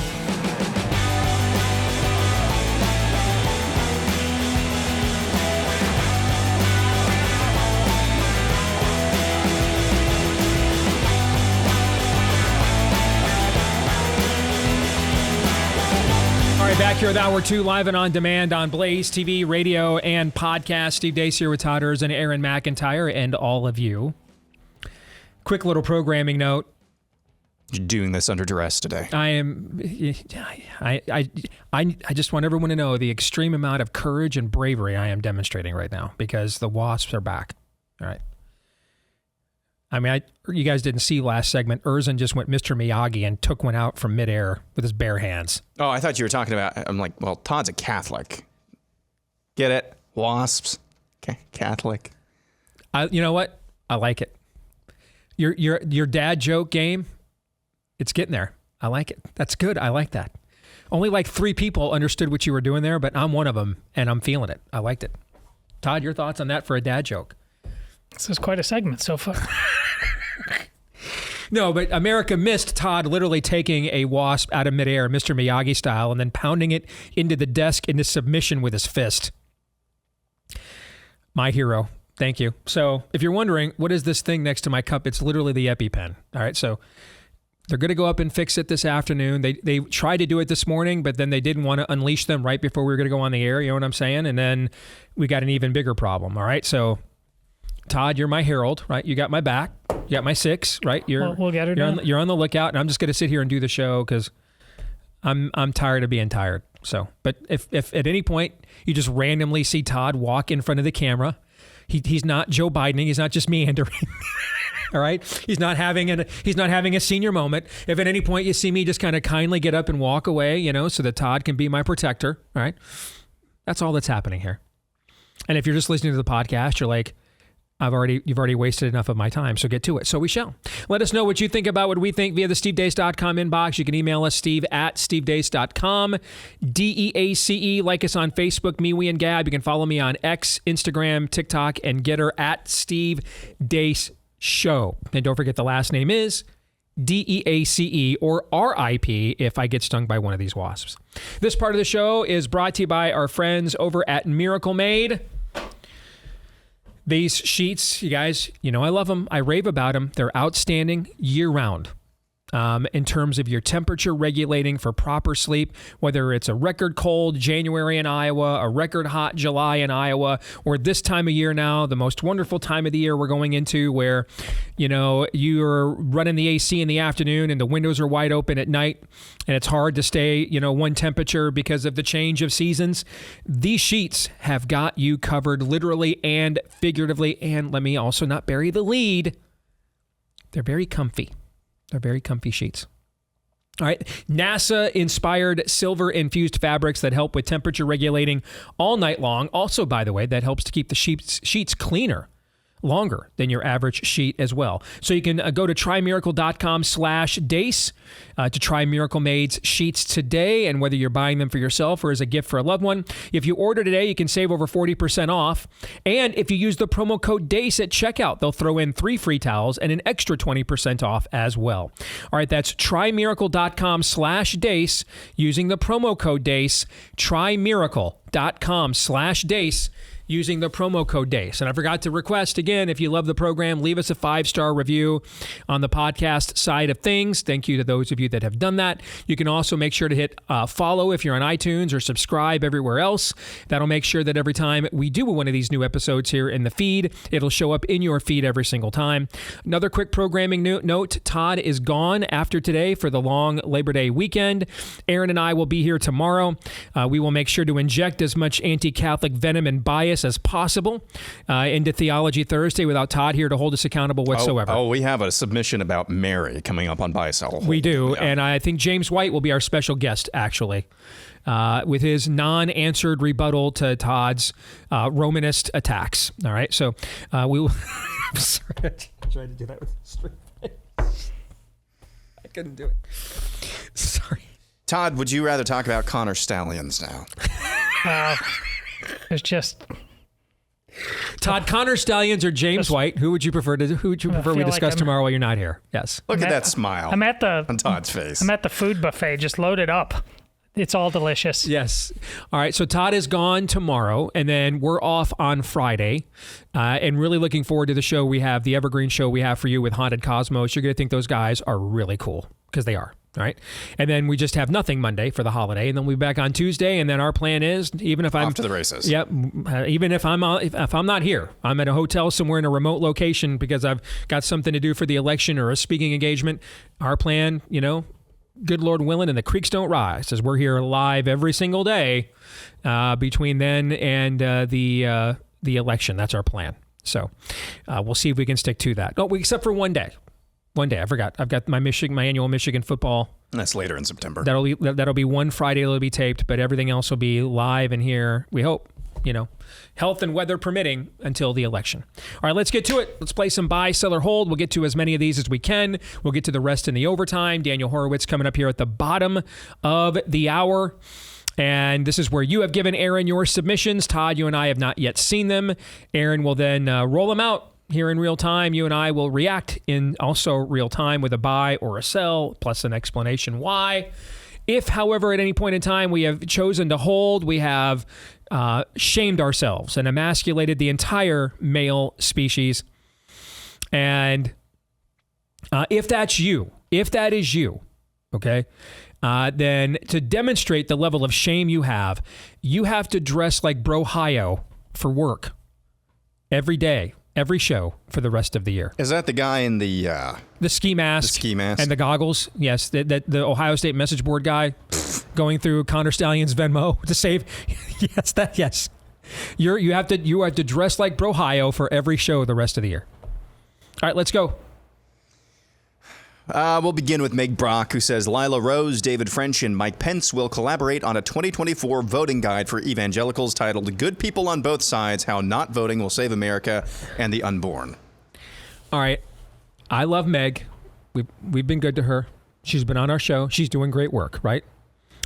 Back here with Hour 2, live and on demand on Blaze TV, radio, and podcast. Steve Deace here with Todd Erz and Aaron McIntyre and all of you. Quick little programming note. You're doing this under duress today. I just want everyone to know the extreme amount of courage and bravery I am demonstrating right now, because the Wasps are back. All right. I mean, you guys didn't see last segment. Erzin just went Mr. Miyagi and took one out from midair with his bare hands. Oh, I thought you were talking about, I'm like, well, Todd's a Catholic. Get it? Wasps. Catholic. You know what? I like it. Your dad joke game, it's getting there. I like it. That's good. I like that. Only like 3 people understood what you were doing there, but I'm one of them, and I'm feeling it. I liked it. Todd, your thoughts on that for a dad joke? This is quite a segment so far. No, but America missed Todd literally taking a wasp out of midair, Mr. Miyagi style, and then pounding it into the desk into submission with his fist. My hero. Thank you. So if you're wondering, what is this thing next to my cup? It's literally the EpiPen. All right, so they're going to go up and fix it this afternoon. They tried to do it this morning, but then they didn't want to unleash them right before we were going to go on the air. You know what I'm saying? And then we got an even bigger problem. All right, so Todd, you're my herald, right? You got my back. You got my 6, right? We'll get her done. You're on the lookout, and I'm just going to sit here and do the show because I'm tired of being tired. So, but if at any point you just randomly see Todd walk in front of the camera, He's not Joe Biden. He's not just meandering. All right. He's not having a senior moment. If at any point you see me just kind of kindly get up and walk away, so that Todd can be my protector. All right. That's all that's happening here. And if you're just listening to the podcast, you're like, you've already wasted enough of my time, so get to it. So we shall. Let us know what you think about what we think via the stevedeace.com inbox. You can email us, steve@stevedeace.com, DEACE. Like us on Facebook, me, we, and Gab. You can follow me on X, Instagram, TikTok, and Getter at Steve Deace Show. And don't forget the last name is DEACE or RIP if I get stung by one of these wasps. This part of the show is brought to you by our friends over at Miracle Made. These sheets, you guys, I love them. I rave about them. They're outstanding year-round in terms of your temperature regulating for proper sleep, whether it's a record cold January in Iowa, a record hot July in Iowa, or this time of year now, the most wonderful time of the year we're going into where, you're running the AC in the afternoon and the windows are wide open at night and it's hard to stay, one temperature because of the change of seasons. These sheets have got you covered literally and figuratively. And let me also not bury the lead. They're very comfy. They're very comfy sheets. All right. NASA-inspired silver-infused fabrics that help with temperature regulating all night long. Also, by the way, that helps to keep the sheets cleaner longer than your average sheet as well. So you can go to trymiracle.com/Deace to try Miracle Made's sheets today. And whether you're buying them for yourself or as a gift for a loved one, if you order today, you can save over 40% off. And if you use the promo code Deace at checkout, they'll throw in 3 free towels and an extra 20% off as well. All right, that's trymiracle.com/Deace using the promo code Deace, trymiracle.com/Deace. using the promo code DEACE. And I forgot to request, again, if you love the program, leave us a 5-star review on the podcast side of things. Thank you to those of you that have done that. You can also make sure to hit follow if you're on iTunes or subscribe everywhere else. That'll make sure that every time we do one of these new episodes here in the feed, it'll show up in your feed every single time. Another quick programming note, Todd is gone after today for the long Labor Day weekend. Aaron and I will be here tomorrow. We will make sure to inject as much anti-Catholic venom and bias as possible into Theology Thursday without Todd here to hold us accountable whatsoever. Oh, we have a submission about Mary coming up on Bias. We do, yeah. And I think James White will be our special guest, actually, with his non-answered rebuttal to Todd's Romanist attacks. All right, so we will... I'm sorry, I tried to do that with a straight face. I couldn't do it. Sorry. Todd, would you rather talk about Connor Stallions now? It's just... Todd, Connor Stallions or James White? Who would you prefer we discuss tomorrow while you're not here? Yes. Look at that smile. I'm at the on Todd's face. I'm at the food buffet. Just load it up. It's all delicious. Yes. All right. So Todd is gone tomorrow, and then we're off on Friday. And really looking forward to the show we have, the Evergreen show we have for you with Haunted Cosmos. You're going to think those guys are really cool because they are. All right. And then we just have nothing Monday for the holiday, and then we'll be back on Tuesday. And then our plan is, even if I'm off to the races. Yep. Even if I'm not here, I'm at a hotel somewhere in a remote location because I've got something to do for the election or a speaking engagement. Our plan, good Lord willing, and the creeks don't rise, as we're here live every single day between then and the election. That's our plan. So we'll see if we can stick to that. Oh, except for one day. One day, I forgot. I've got my annual Michigan football. That's later in September. That'll be one Friday. It'll be taped, but everything else will be live and here. We hope, health and weather permitting until the election. All right, let's get to it. Let's play some buy, sell, or hold. We'll get to as many of these as we can. We'll get to the rest in the overtime. Daniel Horowitz coming up here at the bottom of the hour. And this is where you have given Aaron your submissions. Todd, you and I have not yet seen them. Aaron will then roll them out here in real time. You and I will react in also real time with a buy or a sell, plus an explanation why. If, however, at any point in time we have chosen to hold, we have shamed ourselves and emasculated the entire male species. And if that is you, okay, then to demonstrate the level of shame you have to dress like Brohio for work every day. Every show for the rest of the year. Is that the guy in the ski mask? The ski mask and the goggles. Yes, the Ohio State message board guy going through Connor Stallion's Venmo to save. Yes. You have to dress like Brohio for every show the rest of the year. All right, let's go. We'll begin with Meg Brock, who says Lila Rose, David French, and Mike Pence will collaborate on a 2024 voting guide for evangelicals titled Good People on Both Sides, How Not Voting Will Save America and the Unborn. All right. I love Meg. We've been good to her. She's been on our show. She's doing great work, right?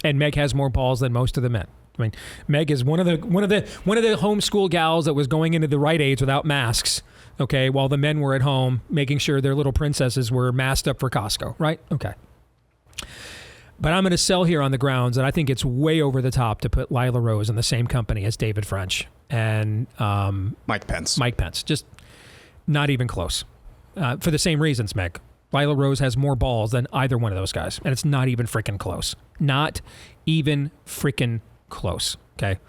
And Meg has more balls than most of the men. I mean, Meg is one of the homeschool gals that was going into the Rite Aids without masks. Okay, while the men were at home making sure their little princesses were masked up for Costco, right? Okay. But I'm going to sell here on the grounds that I think it's way over the top to put Lila Rose in the same company as David French and Mike Pence. Mike Pence. Just not even close. For the same reasons, Meg. Lila Rose has more balls than either one of those guys. And it's not even freaking close. Not even freaking close. Okay?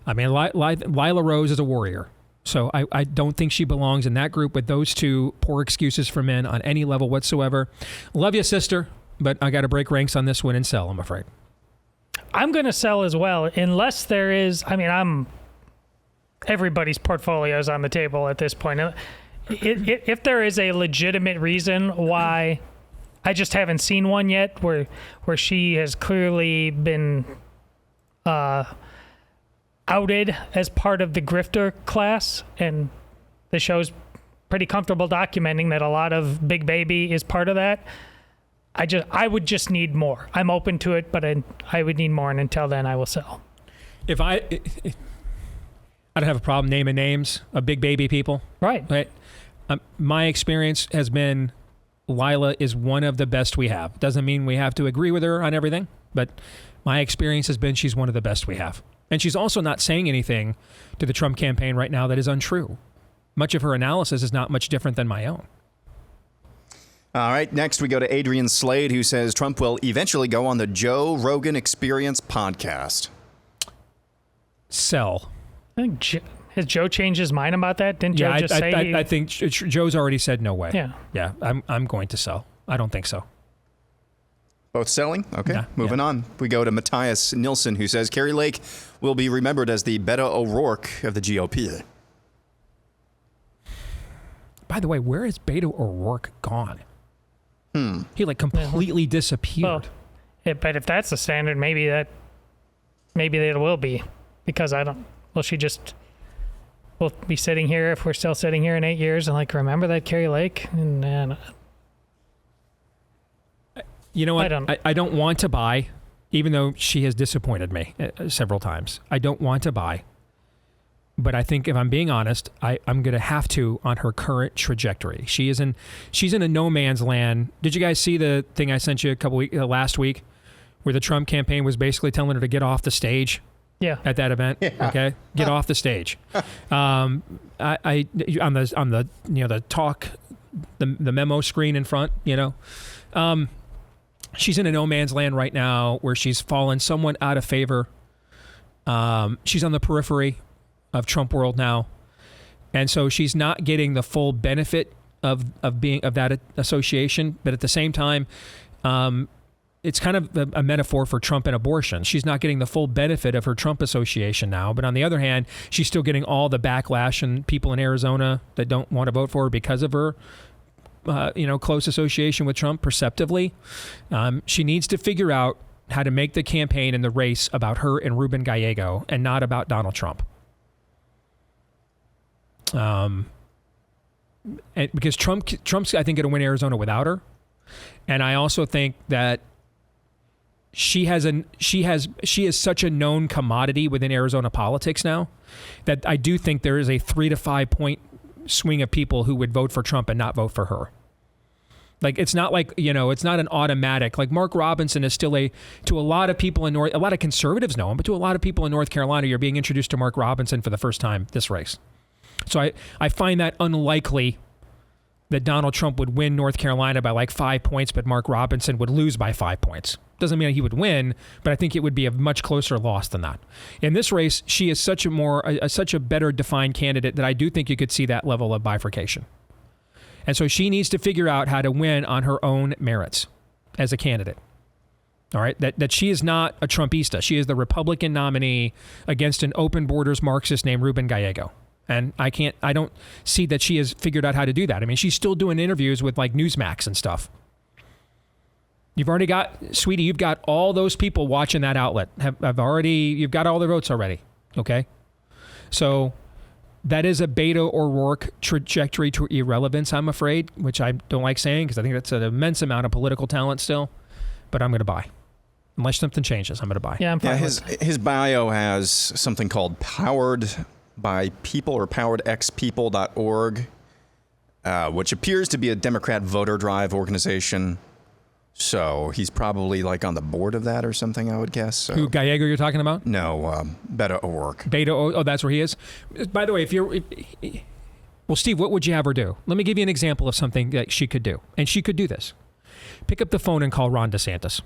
I mean, Lila Rose is a warrior. So I don't think she belongs in that group with those two poor excuses for men on any level whatsoever. Love you, sister, but I got to break ranks on this one and sell, I'm afraid. I'm going to sell as well, unless there is, everybody's portfolio is on the table at this point. If there is a legitimate reason why, I just haven't seen one yet, where she has clearly been outed as part of the grifter class, and the show's pretty comfortable documenting that a lot of Big Baby is part of that. I would just need more. I'm open to it, but I would need more, and until then, I will sell. I don't have a problem naming names of Big Baby people. Right. My experience has been Lila is one of the best we have. Doesn't mean we have to agree with her on everything, but my experience has been she's one of the best we have. And she's also not saying anything to the Trump campaign right now that is untrue. Much of her analysis is not much different than my own. All right, next we go to Adrian Slade, who says Trump will eventually go on the Joe Rogan Experience podcast. Sell. Has Joe changed his mind about that? Didn't Joe just say? I think Joe's already said no way. Yeah. Yeah, I'm going to sell. I don't think so. Both selling? Okay, moving on. We go to Matthias Nilsson, who says Carrie Lake will be remembered as the Beto O'Rourke of the GOP. By the way, where is Beto O'Rourke gone? He completely disappeared. Well, but if that's the standard, maybe it will be, because we'll be sitting here, if we're still sitting here in 8 years, and remember that Carrie Lake? And you know what? I don't want to buy, even though she has disappointed me several times. I don't want to buy. But I think if I'm being honest, I'm going to have to on her current trajectory. She's in a no man's land. Did you guys see the thing I sent you last week where the Trump campaign was basically telling her to get off the stage? Yeah. At that event. Yeah. Okay. Get off the stage. On the talk, the memo screen in front, she's in a no man's land right now where she's fallen somewhat out of favor. She's on the periphery of Trump world now. And so she's not getting the full benefit of that association. But at the same time, it's kind of a metaphor for Trump and abortion. She's not getting the full benefit of her Trump association now. But on the other hand, she's still getting all the backlash and people in Arizona that don't want to vote for her because of her close association with Trump perceptively. She needs to figure out how to make the campaign and the race about her and Ruben Gallego and not about Donald Trump. And because Trump's, I think, going to win Arizona without her. And I also think that she is such a known commodity within Arizona politics now that I do think there is a 3 to 5 point swing of people who would vote for Trump and not vote for her. It's not it's not an automatic. Mark Robinson is still to a lot of people a lot of conservatives know him, but to a lot of people in North Carolina, you're being introduced to Mark Robinson for the first time this race. So I find that unlikely that Donald Trump would win North Carolina by 5 points, but Mark Robinson would lose by 5 points. Doesn't mean he would win, but I think it would be a much closer loss than that. In this race, she is such a better defined candidate that I do think you could see that level of bifurcation. And so she needs to figure out how to win on her own merits as a candidate. All right, that she is not a Trumpista. She is the Republican nominee against an open borders Marxist named Ruben Gallego. And I don't see that she has figured out how to do that. I mean, she's still doing interviews with like Newsmax and stuff. You've already got, sweetie, you've got all those people watching that outlet. You've got all the votes already. Okay. So that is a Beto O'Rourke trajectory to irrelevance, I'm afraid, which I don't like saying because I think that's an immense amount of political talent still. But I'm going to buy. Unless something changes, I'm going to buy. Yeah, I'm fine. His bio has something called Powered by People or poweredxpeople.org, which appears to be a Democrat voter drive organization. So he's probably like on the board of that or something, I would guess. So. Who, Gallego you're talking about? No, Beto O'Rourke. Oh, that's where he is? By the way, well, Steve, what would you have her do? Let me give you an example of something that she could do. And she could do this. Pick up the phone and call Ron DeSantis.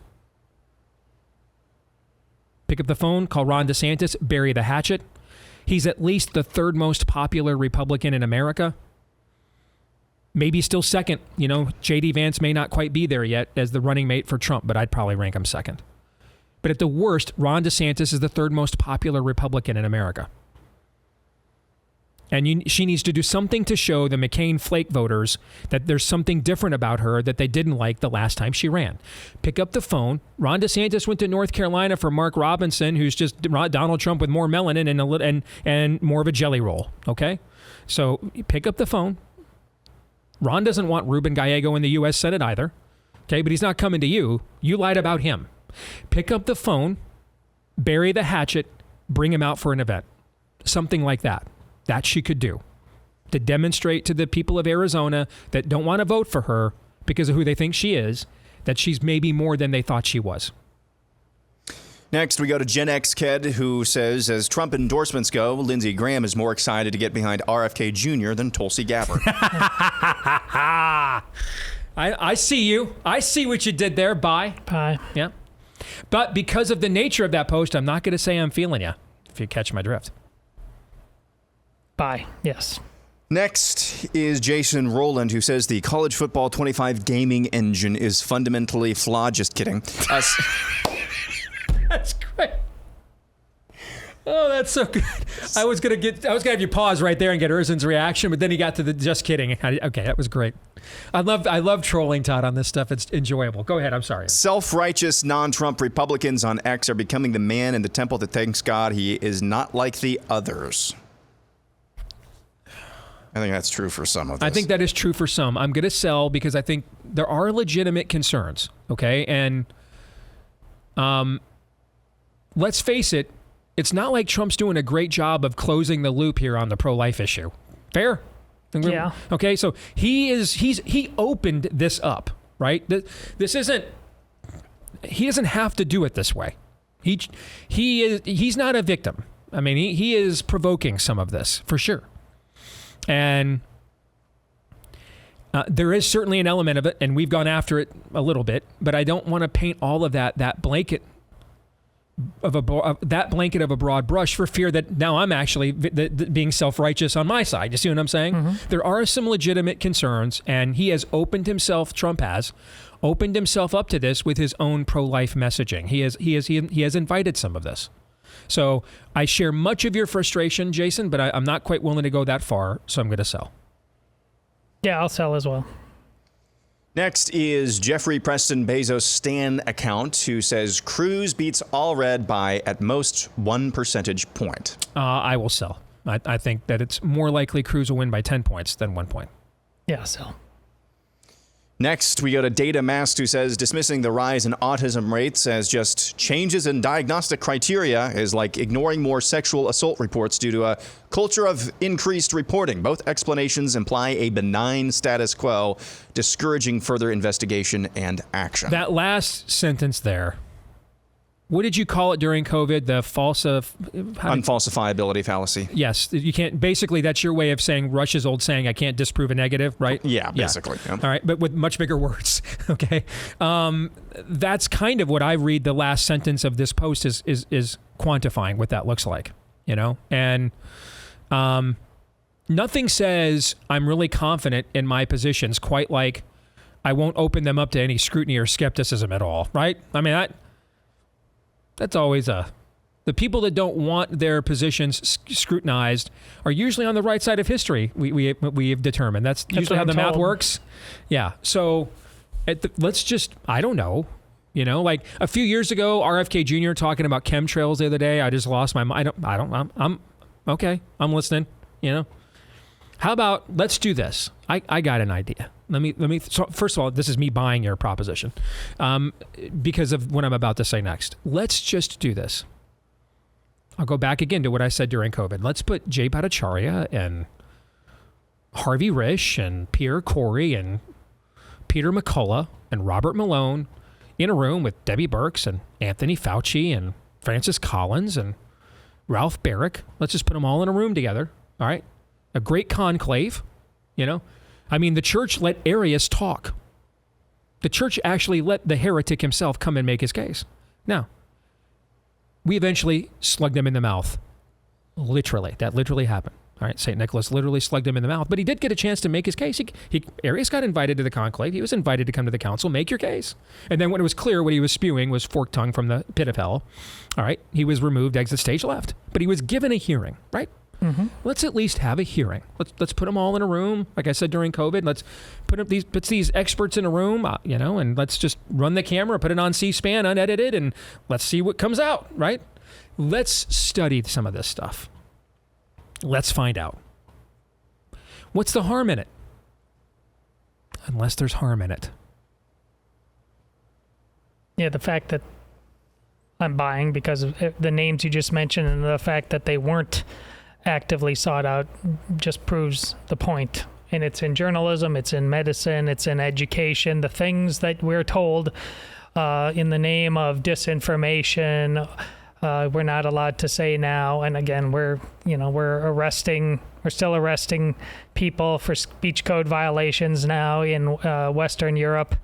Pick up the phone, call Ron DeSantis, bury the hatchet. He's at least the third most popular Republican in America. Maybe still second. You know, J.D. Vance may not quite be there yet as the running mate for Trump, but I'd probably rank him second. But at the worst, Ron DeSantis is the third most popular Republican in America. And she needs to do something to show the McCain flake voters that there's something different about her that they didn't like the last time she ran. Pick up the phone. Ron DeSantis went to North Carolina for Mark Robinson, who's just Donald Trump with more melanin and more of a jelly roll. Okay? So pick up the phone. Ron doesn't want Ruben Gallego in the U.S. Senate either. Okay? But he's not coming to you. You lied about him. Pick up the phone, bury the hatchet, bring him out for an event. Something like that. That she could do to demonstrate to the people of Arizona that don't want to vote for her because of who they think she is, that she's maybe more than they thought she was. Next, we go to Gen X Ked, who says, as Trump endorsements go, Lindsey Graham is more excited to get behind RFK Jr. than Tulsi Gabbard. I see you. I see what you did there. Bye. Yeah. But because of the nature of that post, I'm not going to say I'm feeling you, if you catch my drift. Bye. Yes. Next is Jason Rowland, who says the college football 25 gaming engine is fundamentally flawed. Just kidding. That's great. Oh, that's so good. I was gonna have you pause right there and get Erzin's reaction, but then he got to the just kidding. Okay, that was great. I love trolling Todd on this stuff. It's enjoyable. Go ahead. I'm sorry. Self-righteous non-Trump Republicans on X are becoming the man in the temple that thanks God he is not like the others. I think that's true for some of this. I think that is true for some. I'm going to sell because I think there are legitimate concerns, okay? And let's face it, it's not like Trump's doing a great job of closing the loop here on the pro-life issue. Fair? Yeah. Okay, so he opened this up, right? This isn't, he doesn't have to do it this way. He's not a victim. I mean, he is provoking some of this, for sure. And there is certainly an element of it, and we've gone after it a little bit, but I don't want to paint all of that blanket of a broad brush for fear that now I'm actually being self-righteous on my side. You see what I'm saying? Mm-hmm. There are some legitimate concerns, and Trump has opened himself up to this with his own pro-life messaging. He has invited some of this. So I share much of your frustration, Jason, but I'm not quite willing to go that far, so I'm going to sell. Yeah, I'll sell as well. Next is Jeffrey Preston Bezos' Stan account, who says Cruz beats Allred by at most 1 percentage point. I will sell. I think that it's more likely Cruz will win by 10 points than 1 point. Yeah, sell. Next, we go to Data Mask, who says dismissing the rise in autism rates as just changes in diagnostic criteria is like ignoring more sexual assault reports due to a culture of increased reporting. Both explanations imply a benign status quo, discouraging further investigation and action. That last sentence there, what did you call it during COVID? The unfalsifiability fallacy. Yes. You can't. Basically, that's your way of saying Rush's old saying, I can't disprove a negative, right? Yeah, basically. Yeah. All right. But with much bigger words. Okay. That's kind of what I read the last sentence of this post is quantifying what that looks like, you know? And nothing says I'm really confident in my positions quite like I won't open them up to any scrutiny or skepticism at all, right? I mean, That's always the people that don't want their positions scrutinized are usually on the right side of history. We have determined that's usually how the math works. Yeah. So let's just, I don't know. Like a few years ago, RFK Jr. talking about chemtrails the other day. I just lost my mind. I'm okay. I'm listening. How about let's do this? I got an idea. Let me. So first of all, this is me buying your proposition, because of what I'm about to say next. Let's just do this. I'll go back again to what I said during COVID. Let's put Jay Bhattacharya and Harvey Risch and Pierre Corey and Peter McCullough and Robert Malone in a room with Debbie Birx and Anthony Fauci and Francis Collins and Ralph Barrick. Let's just put them all in a room together. All right. A great conclave, I mean, the church let Arius talk. The church actually let the heretic himself come and make his case. Now, we eventually slugged him in the mouth. Literally. That literally happened. All right. St. Nicholas literally slugged him in the mouth, but he did get a chance to make his case. Arius got invited to the conclave. He was invited to come to the council, make your case. And then when it was clear what he was spewing was forked tongue from the pit of hell, all right, he was removed, exit stage left. But he was given a hearing, right? Mm-hmm. Let's at least have a hearing. Let's put them all in a room. Like I said during COVID, let's put these experts in a room, and let's just run the camera, put it on C-SPAN unedited, and let's see what comes out, right? Let's study some of this stuff. Let's find out. What's the harm in it? Unless there's harm in it. Yeah, the fact that I'm buying because of the names you just mentioned and the fact that they weren't actively sought out just proves the point. And it's in journalism, it's in medicine, it's in education. The things that we're told in the name of disinformation, we're not allowed to say now. And again, we're still arresting people for speech code violations now in Western Europe.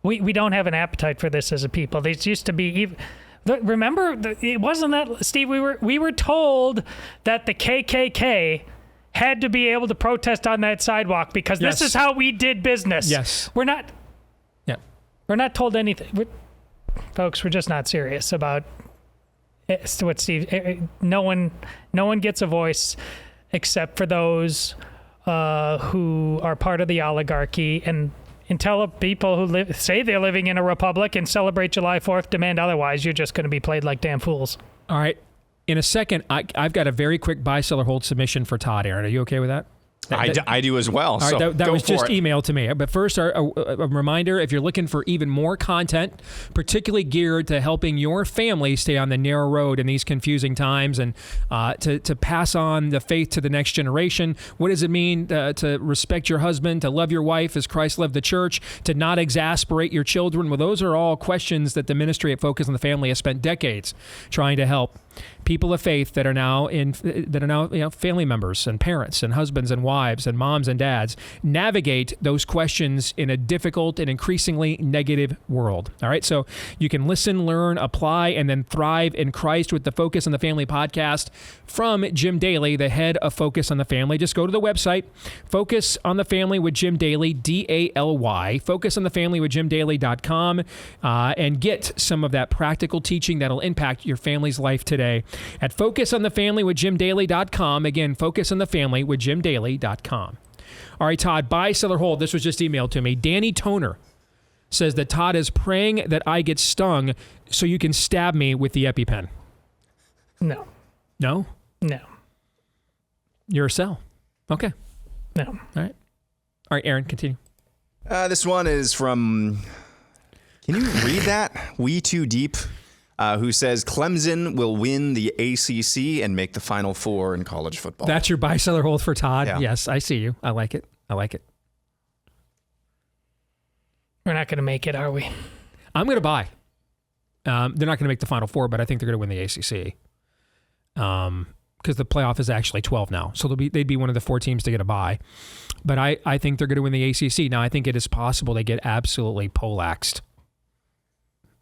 We don't have an appetite for this as a people. There used to be remember, it wasn't that, Steve, we were told that the KKK had to be able to protest on that sidewalk because this is how we did business. Yes. We're not told anything. Folks, we're just not serious about what Steve, no one gets a voice except for those who are part of the oligarchy, and until people who say they're living in a republic and celebrate July 4th demand otherwise, you're just going to be played like damn fools. All right. In a second, I've got a very quick buy, sell, or hold submission for Todd, Aaron. Are you okay with that? I do as well. All right, so that was just it. emailed to me. But first, a reminder, if you're looking for even more content, particularly geared to helping your family stay on the narrow road in these confusing times and to pass on the faith to the next generation, what does it mean to respect your husband, to love your wife as Christ loved the church, to not exasperate your children? Well, those are all questions that the ministry at Focus on the Family has spent decades trying to help people of faith that are now family members and parents and husbands and wives and moms and dads navigate those questions in a difficult and increasingly negative world. All right. So you can listen, learn, apply, and then thrive in Christ with the Focus on the Family podcast from Jim Daly, the head of Focus on the Family. Just go to the website, Focus on the Family with Jim Daly, DALY, focusonthefamilywithjimdaly.com, and get some of that practical teaching that'll impact your family's life today at focusonthefamilywithjimdaly.com. Again, focusonthefamilywithjimdaly.com. All right, Todd, buy, sell, or hold. This was just emailed to me. Danny Toner says that Todd is praying that I get stung so you can stab me with the EpiPen. No. No? No. You're a sell. Okay. No. All right. All right, Aaron, continue. This one is from, can you read that? We Too Deep, who says Clemson will win the ACC and make the Final Four in college football. That's your buy, sell, or hold for Todd? Yeah. Yes, I see you. I like it. We're not going to make it, are we? I'm going to buy. They're not going to make the Final Four, but I think they're going to win the ACC. Because the playoff is actually 12 now. So they'd be one of the 4 teams to get a bye. But I think they're going to win the ACC. Now, I think it is possible they get absolutely poleaxed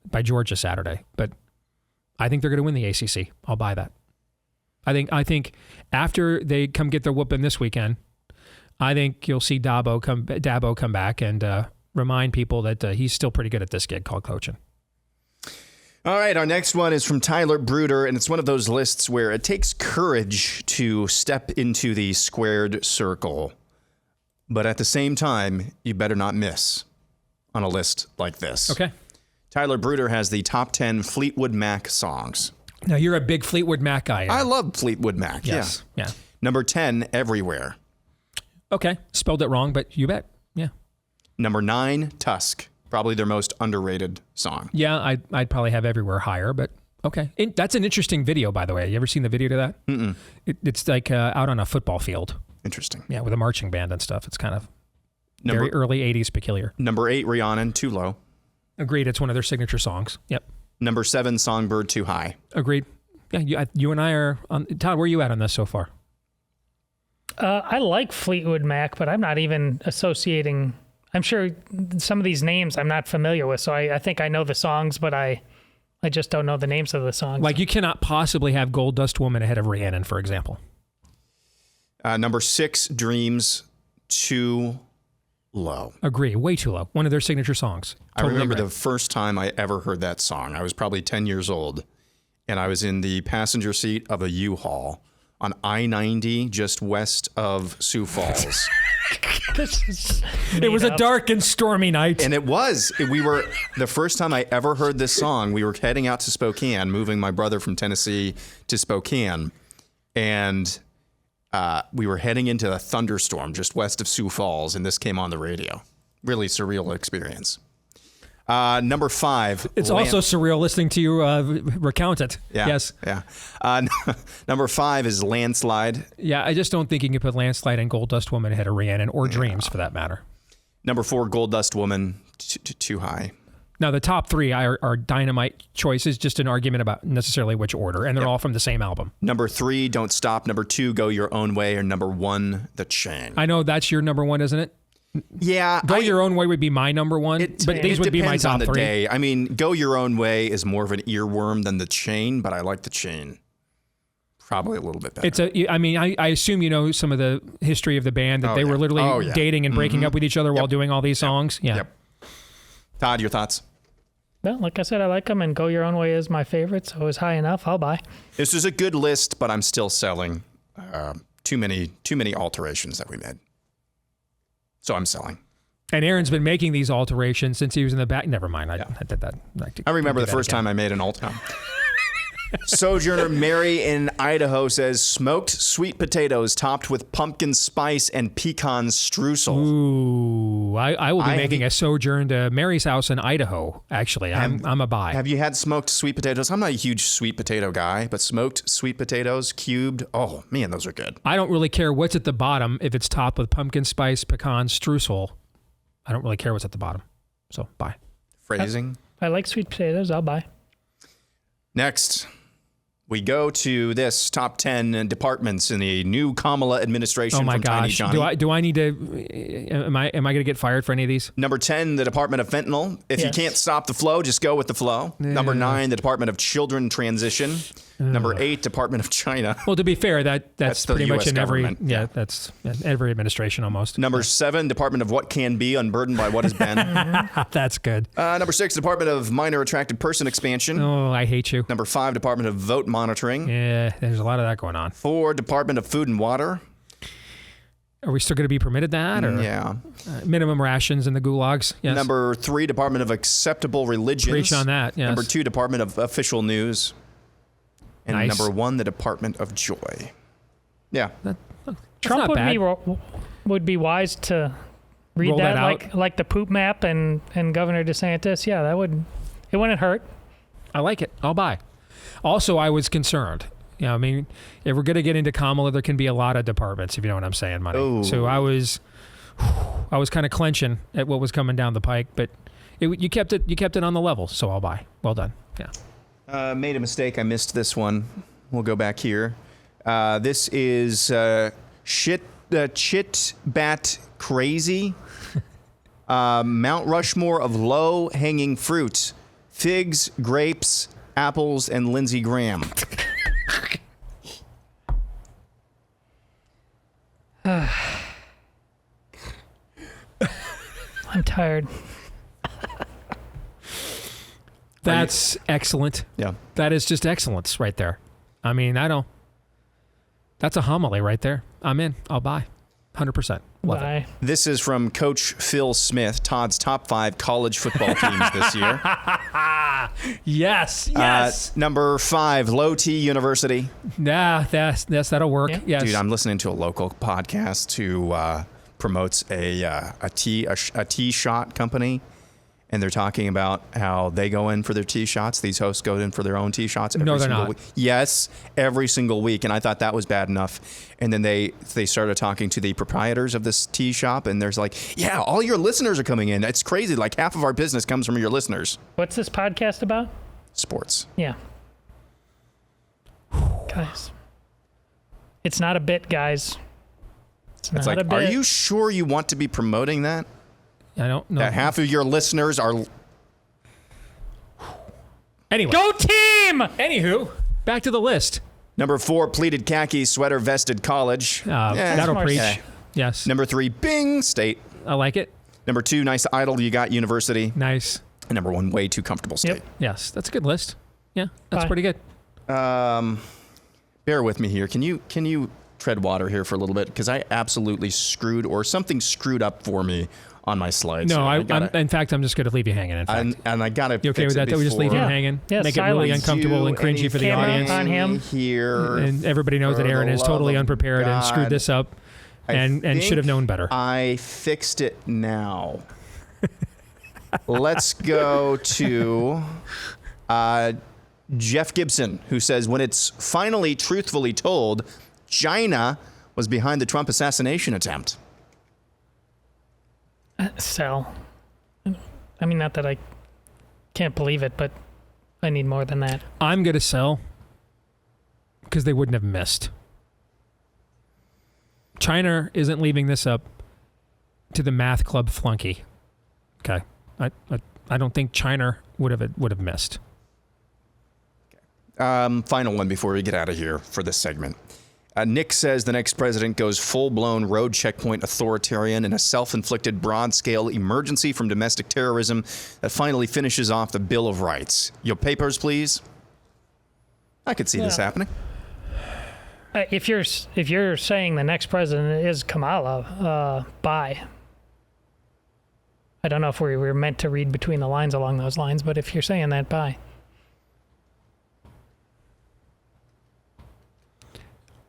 by Georgia Saturday. But I think they're going to win the ACC. I'll buy that. I think after they come get their whooping this weekend, I think you'll see Dabo come back and remind people that he's still pretty good at this gig called coaching. All right, our next one is from Tyler Bruder, and it's one of those lists where it takes courage to step into the squared circle. But at the same time, you better not miss on a list like this. Okay. Tyler Bruder has the top 10 Fleetwood Mac songs. Now, you're a big Fleetwood Mac guy. I love Fleetwood Mac, yes. Yeah. Number 10, Everywhere. Okay. Spelled it wrong, but you bet. Yeah. Number 9, Tusk. Probably their most underrated song. Yeah, I'd probably have Everywhere higher, but okay. That's an interesting video, by the way. You ever seen the video to that? Mm-mm. It's like out on a football field. Interesting. Yeah, with a marching band and stuff. It's kind of very early 80s peculiar. Number 8, Rihanna, Too Low. Agreed. It's one of their signature songs. Yep. Number 7, Songbird, Too High. Agreed. Yeah, you and I are on. Todd, where are you at on this so far? I like Fleetwood Mac, but I'm not even associating. I'm sure some of these names I'm not familiar with, so I think I know the songs, but I just don't know the names of the songs. Like, you cannot possibly have Gold Dust Woman ahead of Rhiannon, for example. Number 6, Dreams, Too Low. Agree. Way too low. One of their signature songs. Totally. I remember the first time I ever heard that song. I was probably 10 years old, and I was in the passenger seat of a U-Haul on I-90 just west of Sioux Falls. It was a dark and stormy night. And it was. We were, the first time I ever heard this song, we were heading out to Spokane, moving my brother from Tennessee to Spokane. And we were heading into a thunderstorm just west of Sioux Falls, and this came on the radio. Really surreal experience. Number 5. It's also surreal listening to you recount it. Yeah, yes. Yeah. Number 5 is Landslide. Yeah, I just don't think you can put Landslide and Gold Dust Woman ahead of Rhiannon or Dreams for that matter. Number 4, Gold Dust Woman, Too High. Now, the top 3 are dynamite choices, just an argument about necessarily which order, and they're all from the same album. Number 3, Don't Stop. Number 2, Go Your Own Way. Or number 1, The Chain. I know that's your number 1, isn't it? Yeah. Go Your Own Way would be my number 1, but these would be my top 3. Day. I mean, Go Your Own Way is more of an earworm than The Chain, but I like The Chain probably a little bit better. I assume you know some of the history of the band, that they were literally dating and breaking up with each other while doing all these songs. Yeah. Yep. Todd, your thoughts? Well, like I said, I like them, and Go Your Own Way is my favorite, so it was high enough. I'll buy. This is a good list, but I'm still selling. Too many alterations that we made. So I'm selling. And Aaron's been making these alterations since he was in the back. Never mind. I did that. I remember the first time I made an alter. Sojourner Mary in Idaho says smoked sweet potatoes topped with pumpkin spice and pecan streusel. Ooh, I will be making a sojourn to Mary's house in Idaho. Actually, I'm a buy. Have you had smoked sweet potatoes? I'm not a huge sweet potato guy, but smoked sweet potatoes cubed. Oh man, those are good. I don't really care what's at the bottom if it's topped with pumpkin spice, pecan streusel. I don't really care what's at the bottom. So buy. Phrasing. I like sweet potatoes. I'll buy. Next, we go to this top 10 departments in the new Kamala administration. Oh my from gosh! Tiny Johnny. Do I need to? Am I going to get fired for any of these? Number 10, the Department of Fentanyl. If you can't stop the flow, just go with the flow. Yeah. Number 9, the Department of Children Transition. Number 8, Department of China. Well, to be fair, that's the pretty US much in government. that's every administration almost. Number 7, Department of What Can Be, Unburdened by What Has Been. That's good. Number 6, Department of Minor Attracted Person Expansion. Oh, I hate you. Number 5, Department of Vote Monitoring. Yeah, there's a lot of that going on. 4, Department of Food and Water. Are we still going to be permitted that? Or yeah. Minimum rations in the gulags. Yes. Number 3, Department of Acceptable Religions. Preach on that. Yes. Number 2, Department of Official News. And Nice. number 1, the Department of Joy. Yeah. Trump would be wise to read Roll that that like the poop map and Governor DeSantis. Yeah, it wouldn't hurt. I like it. I'll buy. Also, I was concerned. Yeah, I mean, if we're going to get into Kamala, there can be a lot of departments, if you know what I'm saying, Money. Ooh. So I was kind of clenching at what was coming down the pike, but you kept it on the level, so I'll buy. Well done. Yeah. Made a mistake. I missed this one. We'll go back here. This is Chit Bat Crazy. Mount Rushmore of low-hanging fruit. Figs, grapes, apples, and Lindsey Graham. I'm tired. That's excellent. Yeah. That is just excellence right there. I mean, that's a homily right there. I'm in. I'll buy. 100%. Love it. This is from Coach Phil Smith, Todd's top 5 college football teams this year. Yes. Number 5, Low T University. Nah, that'll work. Yeah. Yes. Dude, I'm listening to a local podcast who promotes a tee shot company. And they're talking about how they go in for their tee shots. These hosts go in for their own tee shots every single week. Yes, every single week. And I thought that was bad enough. And then they started talking to the proprietors of this tee shop. And there's like, yeah, all your listeners are coming in. It's crazy. Like half of our business comes from your listeners. What's this podcast about? Sports. Yeah. Guys. It's not a bit, guys. It's like, are you sure you want to be promoting that? I don't know. That half of your listeners are. Anyway. Go team! Anywho, back to the list. Number 4, pleated khaki sweater vested college. That'll preach. Yes. Number 3, Bing State. I like it. Number 2, nice idle. You got university. Nice. And number 1, way too comfortable state. Yep. Yes, that's a good list. Yeah, that's pretty good. Bear with me here. Can you tread water here for a little bit? Because I absolutely something screwed up for me on my slides. No, in fact, I'm just going to leave you hanging. In fact, and I got to. You okay with that? That we just leave him hanging, make it really uncomfortable and cringy for the audience. On him here, and everybody knows that Aaron is totally unprepared and screwed this up, and should have known better. I fixed it now. Let's go to Jeff Gibson, who says, when it's finally truthfully told, China was behind the Trump assassination attempt. Sell. I mean, not that I can't believe it, but I need more than that. I'm going to sell because they wouldn't have missed. China isn't leaving this up to the math club flunky. Okay. I don't think China would have missed. Final one before we get out of here for this segment. Nick says the next president goes full-blown road checkpoint authoritarian in a self-inflicted broad-scale emergency from domestic terrorism that finally finishes off the Bill of Rights. Your papers, please. I could see this happening. If you're saying the next president is Kamala, bye. I don't know if we were meant to read between the lines along those lines, but if you're saying that, bye.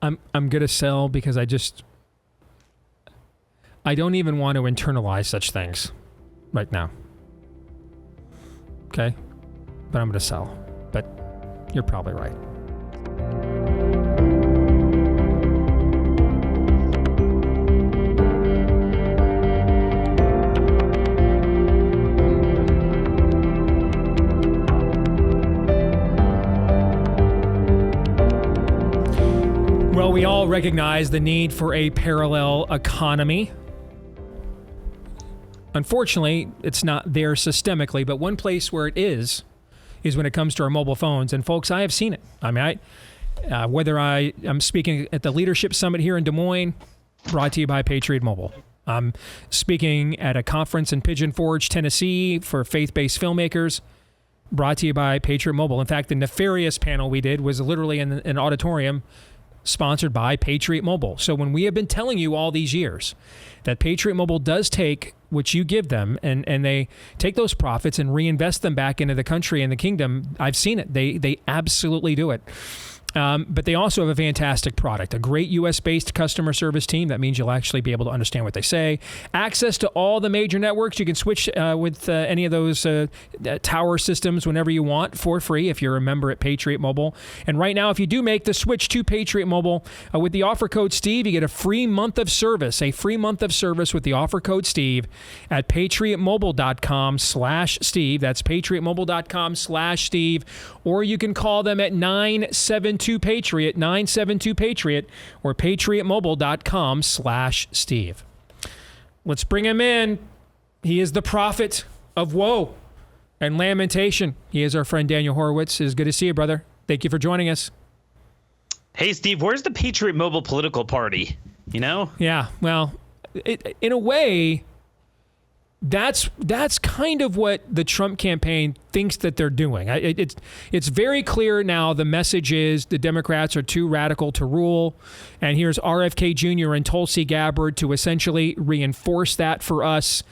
I'm going to sell because I don't even want to internalize such things right now. Okay? But I'm going to sell. But you're probably right. Well, we all recognize the need for a parallel economy. Unfortunately, it's not there systemically, but one place where it is when it comes to our mobile phones. And folks, I have seen it. I mean, whether I'm speaking at the Leadership Summit here in Des Moines, brought to you by Patriot Mobile. I'm speaking at a conference in Pigeon Forge, Tennessee for faith-based filmmakers, brought to you by Patriot Mobile. In fact, the nefarious panel we did was literally in an auditorium sponsored by Patriot Mobile. So when we have been telling you all these years that Patriot Mobile does take what you give them and they take those profits and reinvest them back into the country and the kingdom, I've seen it. They absolutely do it. But they also have a fantastic product, a great U.S.-based customer service team. That means you'll actually be able to understand what they say. Access to all the major networks. You can switch with any of those tower systems whenever you want for free if you're a member at Patriot Mobile. And right now, if you do make the switch to Patriot Mobile with the offer code Steve, you get a free month of service, with the offer code Steve at patriotmobile.com/Steve. That's patriotmobile.com/Steve. Or you can call them at 972-PATRIOT, or patriotmobile.com/Steve. Let's bring him in. He is the prophet of woe and lamentation. He is our friend Daniel Horowitz. It is good to see you, brother. Thank you for joining us. Hey, Steve, where's the Patriot Mobile political party? You know? Yeah, well, in a way, that's kind of what the Trump campaign thinks that they're doing. It's very clear now. The message is the Democrats are too radical to rule, and here's RFK Jr. and Tulsi Gabbard to essentially reinforce that for us.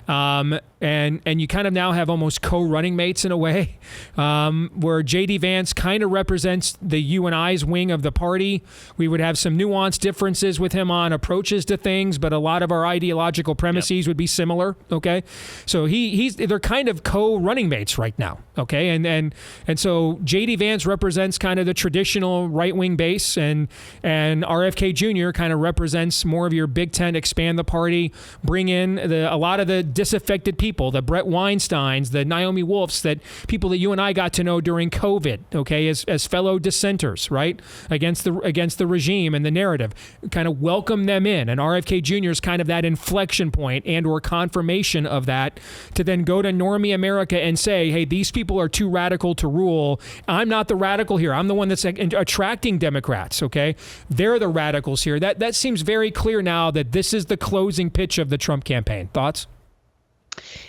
And you kind of now have almost co-running mates in a way, where J.D. Vance kind of represents the you and I's wing of the party. We would have some nuanced differences with him on approaches to things, but a lot of our ideological premises would be similar. Okay, so they're kind of co-running mates right now. Okay, and so J.D. Vance represents kind of the traditional right-wing base, and RFK Jr. kind of represents more of your Big Tent, expand the party, bring in a lot of the disaffected people, the Brett Weinsteins, the Naomi Wolfs, that people that you and I got to know during COVID, okay, as fellow dissenters, right, against the regime and the narrative, kind of welcome them in. And RFK Jr. is kind of that inflection point and or confirmation of that, to then go to normie America and say, hey, these people are too radical to rule. I'm not the radical here. I'm the one that's attracting Democrats, okay? They're the radicals here. That seems very clear now that this is the closing pitch of the Trump campaign. Thoughts?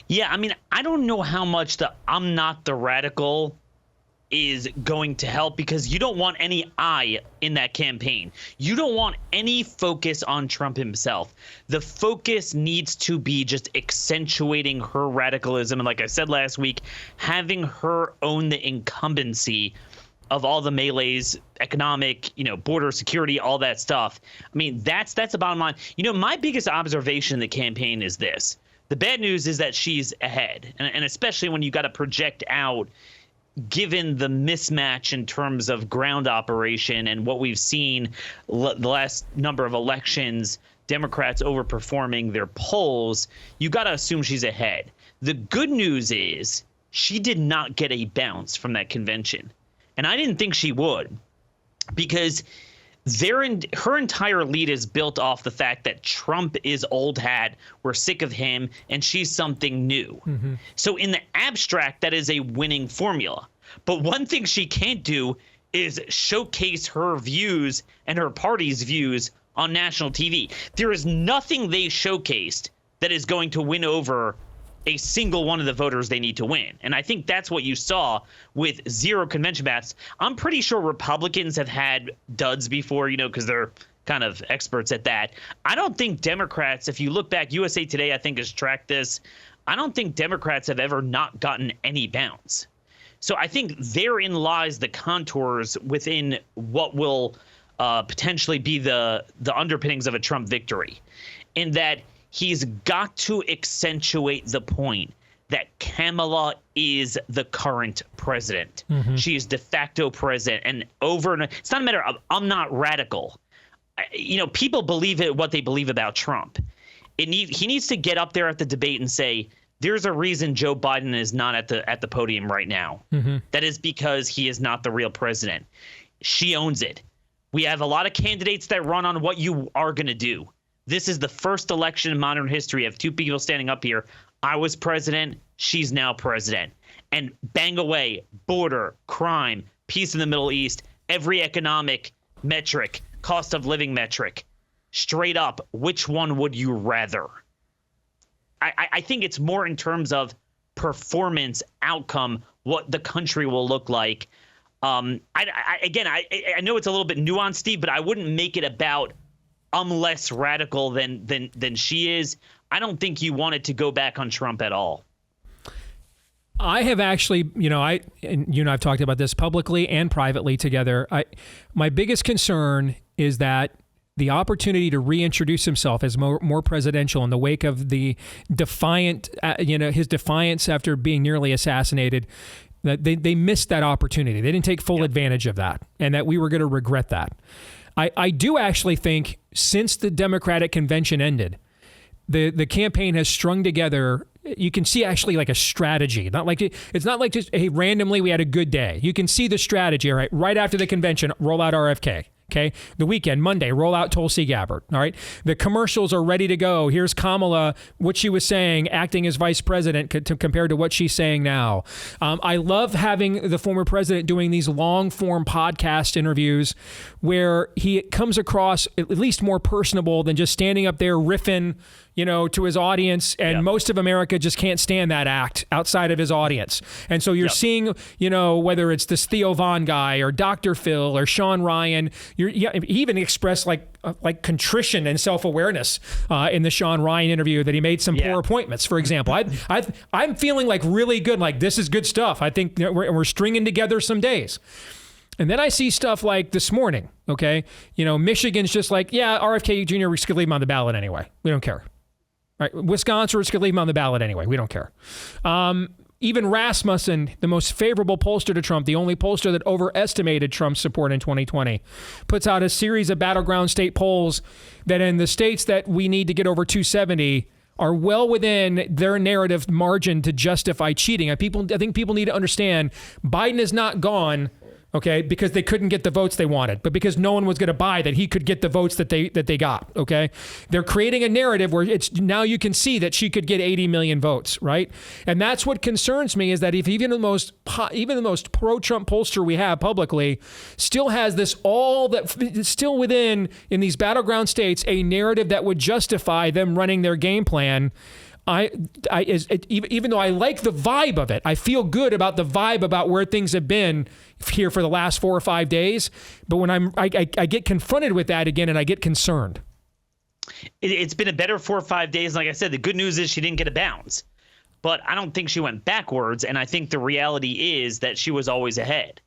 Yeah, I mean, I don't know how much the I'm not the radical is going to help, because you don't want any I in that campaign. You don't want any focus on Trump himself. The focus needs to be just accentuating her radicalism. And like I said last week, having her own the incumbency of all the melees, economic, border security, all that stuff. I mean, that's the bottom line. My biggest observation in the campaign is this. The bad news is that she's ahead, and especially when you got to project out, given the mismatch in terms of ground operation and what we've seen the last number of elections, Democrats overperforming their polls, you got to assume she's ahead. The good news is she did not get a bounce from that convention, and I didn't think she would, because her entire lead is built off the fact that Trump is old hat, we're sick of him, and she's something new. Mm-hmm. So in the abstract, that is a winning formula. But one thing she can't do is showcase her views and her party's views on national TV. There is nothing they showcased that is going to win over a single one of the voters they need to win. And I think that's what you saw with zero convention bats. I'm pretty sure Republicans have had duds before, because they're kind of experts at that. I don't think Democrats, if you look back, USA Today, I think, has tracked this. I don't think Democrats have ever not gotten any bounce. So I think therein lies the contours within what will potentially be the underpinnings of a Trump victory, in that he's got to accentuate the point that Kamala is the current president. Mm-hmm. She is de facto president, and it's not a matter of I'm not radical. People believe what they believe about Trump. He needs to get up there at the debate and say, there's a reason Joe Biden is not at the podium right now. Mm-hmm. That is because he is not the real president. She owns it. We have a lot of candidates that run on what you are going to do. This is the first election in modern history of two people standing up here. I was president. She's now president. And bang away, border, crime, peace in the Middle East, every economic metric, cost of living metric. Straight up, which one would you rather? I think it's more in terms of performance, outcome, what the country will look like. I know it's a little bit nuanced, Steve, but I wouldn't make it about I'm less radical than she is. I don't think you wanted to go back on Trump at all. I have actually, and you and I've talked about this publicly and privately together. My biggest concern is that the opportunity to reintroduce himself as more presidential in the wake of the his defiance after being nearly assassinated, that they missed that opportunity. They didn't take full advantage of that, and that we were going to regret that. I do actually think since the Democratic convention ended, the campaign has strung together. You can see actually like a strategy. It's not like just, hey, randomly we had a good day. You can see the strategy. All right, right after the convention, roll out RFK. Okay, the weekend, Monday, roll out Tulsi Gabbard. All right, the commercials are ready to go. Here's Kamala, what she was saying, acting as vice president compared to what she's saying now. I love having the former president doing these long form podcast interviews where he comes across at least more personable than just standing up there riffing, to his audience. And most of America just can't stand that act outside of his audience. And so you're seeing, whether it's this Theo Von guy or Dr. Phil or Sean Ryan, he even expressed like contrition and self-awareness in the Sean Ryan interview that he made some poor appointments, for example. I'm feeling like really good, like this is good stuff. I think we're stringing together some days. And then I see stuff like this morning, okay? Michigan's just like, RFK Jr., we could leave him on the ballot anyway. We don't care. Right? Wisconsin, we could leave him on the ballot anyway. We don't care. Even Rasmussen, the most favorable pollster to Trump, the only pollster that overestimated Trump's support in 2020, puts out a series of battleground state polls that in the states that we need to get over 270 are well within their narrative margin to justify cheating. I think people need to understand Biden is not gone, okay, because they couldn't get the votes they wanted, but because no one was going to buy that he could get the votes that they got, okay? They're creating a narrative where it's now you can see that she could get 80 million votes, right? And that's what concerns me, is that if even the most pro-Trump pollster we have publicly still has this still within, in these battleground states, a narrative that would justify them running their game plan. Even though I like the vibe of it, I feel good about the vibe about where things have been here for the last 4 or 5 days. But when I get confronted with that again, and I get concerned. It's been a better 4 or 5 days. Like I said, the good news is she didn't get a bounce, but I don't think she went backwards. And I think the reality is that she was always ahead.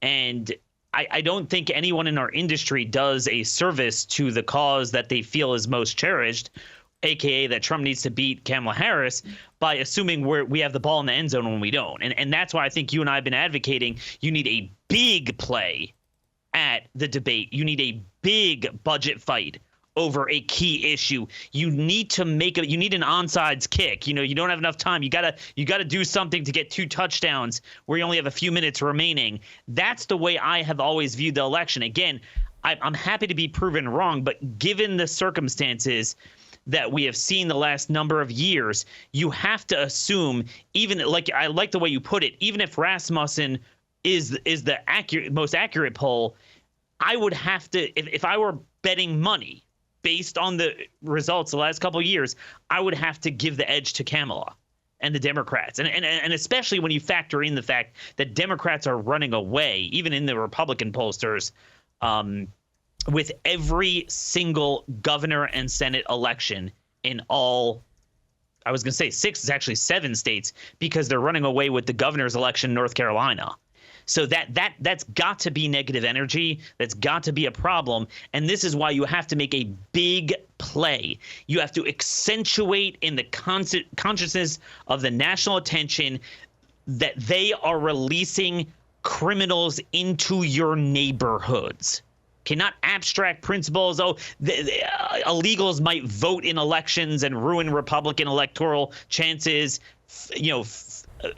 And I don't think anyone in our industry does a service to the cause that they feel is most cherished, AKA that Trump needs to beat Kamala Harris, by assuming we have the ball in the end zone when we don't. And that's why I think you and I have been advocating you need a big play at the debate. You need a big budget fight over a key issue. You need to you need an onside kick. You don't have enough time. You gotta do something to get 2 touchdowns where you only have a few minutes remaining. That's the way I have always viewed the election. Again, I'm happy to be proven wrong, but given the circumstances that we have seen the last number of years, you have to assume, even like I like the way you put it, even if Rasmussen is the most accurate poll, I would have to, if I were betting money based on the results the last couple of years, I would have to give the edge to Kamala and the Democrats. And especially when you factor in the fact that Democrats are running away, even in the Republican pollsters, with every single governor and Senate election in all, I was going to say 6, it's actually 7 states, because they're running away with the governor's election in North Carolina. So that's got to be negative energy. That's got to be a problem. And this is why you have to make a big play. You have to accentuate in the consciousness of the national attention that they are releasing criminals into your neighborhoods. Okay, not abstract principles. Illegals might vote in elections and ruin Republican electoral chances.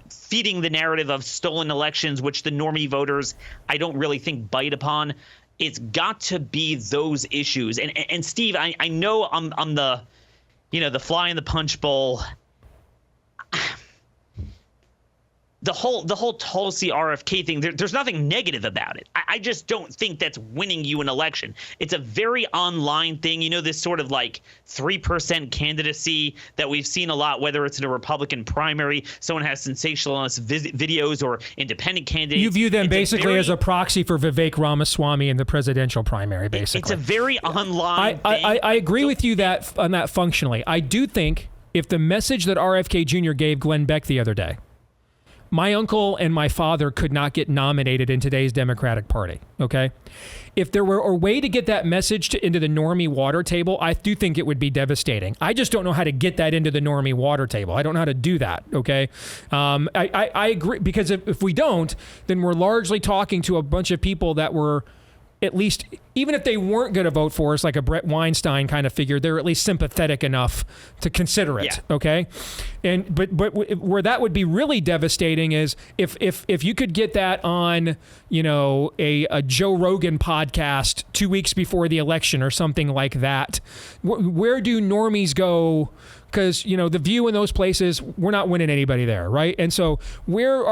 Feeding the narrative of stolen elections, which the normie voters I don't really think bite upon. It's got to be those issues. And Steve, I know I'm the fly in the punch bowl. The whole Tulsi RFK thing, there's nothing negative about it. I just don't think that's winning you an election. It's a very online thing. This sort of like 3% candidacy that we've seen a lot, whether it's in a Republican primary, someone has sensationalist videos, or independent candidates. You view them basically as a proxy for Vivek Ramaswamy in the presidential primary, basically. It's a very online thing. I agree with you on that functionally. I do think if the message that RFK Jr. gave Glenn Beck the other day, my uncle and my father could not get nominated in today's Democratic Party, okay? If there were a way to get that message into the normie water table, I do think it would be devastating. I just don't know how to get that into the normie water table. I don't know how to do that, okay? I agree, because if we don't, then we're largely talking to a bunch of people that were, at least, even if they weren't going to vote for us, like a Brett Weinstein kind of figure, they're at least sympathetic enough to consider it, okay? But where that would be really devastating is if you could get that on, a Joe Rogan podcast 2 weeks before the election or something like that. Where do normies go? Because the View in those places, we're not winning anybody there, right? And so where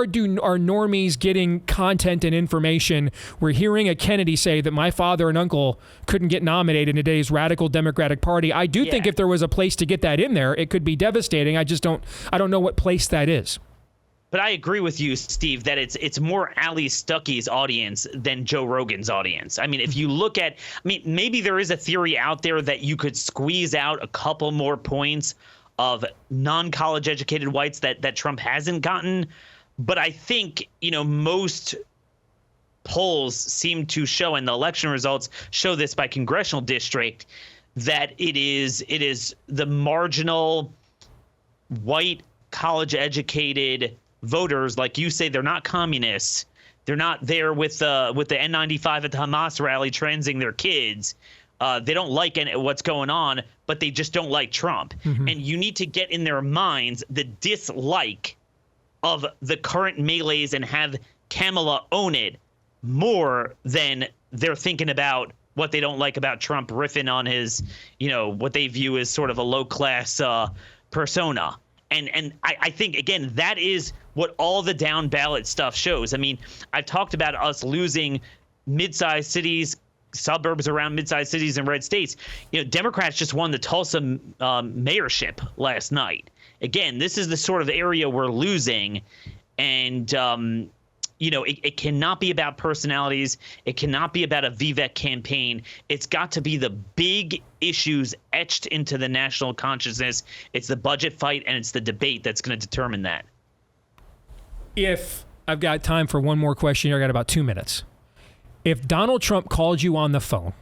do our normies getting content and information? We're hearing a Kennedy say that my father and uncle couldn't get nominated in today's radical Democratic Party. I do think if there was a place to get that in there, it could be devastating. I don't know what place that is. But I agree with you, Steve, that it's more Ali Stuckey's audience than Joe Rogan's audience. I mean, if you look at, maybe there is a theory out there that you could squeeze out a couple more points of non-college educated whites that Trump hasn't gotten. But I think, most polls seem to show, and the election results show this by congressional district, that it is the marginal white college educated voters, like you say, they're not communists. They're not there with the N95 at the Hamas rally transing their kids. They don't like what's going on, but they just don't like Trump. Mm-hmm. And you need to get in their minds the dislike of the current melees and have Kamala own it more than they're thinking about what they don't like about Trump riffing on his, what they view as sort of a low-class persona. And I think, again, that is what all the down ballot stuff shows. I mean, I've talked about us losing mid-sized cities, suburbs around mid-sized cities in red states. Democrats just won the Tulsa mayorship last night. Again, this is the sort of area we're losing. And, it cannot be about personalities. It cannot be about a Vivek campaign. It's got to be the big issues etched into the national consciousness. It's the budget fight and it's the debate that's going to determine that. If I've got time for one more question, I got about 2 minutes. If Donald Trump called you on the phone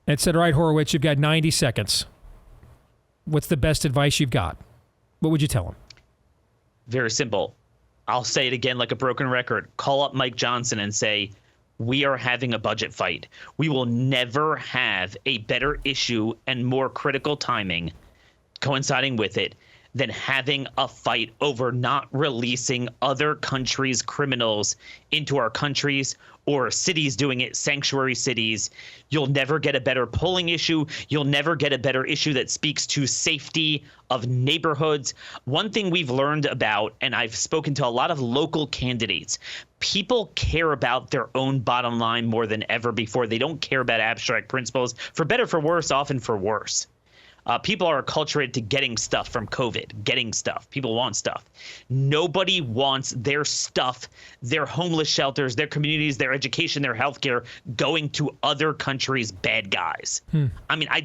and said, all right, Horowitz, you've got 90 seconds. What's the best advice you've got? What would you tell him? Very simple. I'll say it again like a broken record. Call up Mike Johnson and say, we are having a budget fight. We will never have a better issue and more critical timing coinciding with it than having a fight over not releasing other countries' criminals into our countries or cities doing it, sanctuary cities. You'll never get a better polling issue. You'll never get a better issue that speaks to safety of neighborhoods. One thing we've learned about, and I've spoken to a lot of local candidates, people care about their own bottom line more than ever before. They don't care about abstract principles, for better, for worse, often for worse. People are acculturated to getting stuff from COVID, getting stuff. People want stuff. Nobody wants their stuff, their homeless shelters, their communities, their education, their healthcare going to other countries' bad guys. I mean, I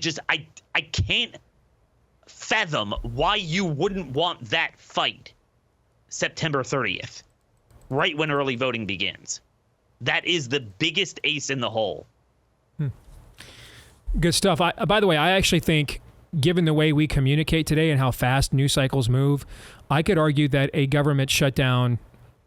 can't fathom why you wouldn't want that fight September 30th, right when early voting begins. That is the biggest ace in the hole. Good stuff. By the way, I actually think, given the way we communicate today and how fast news cycles move, I could argue that a government shutdown,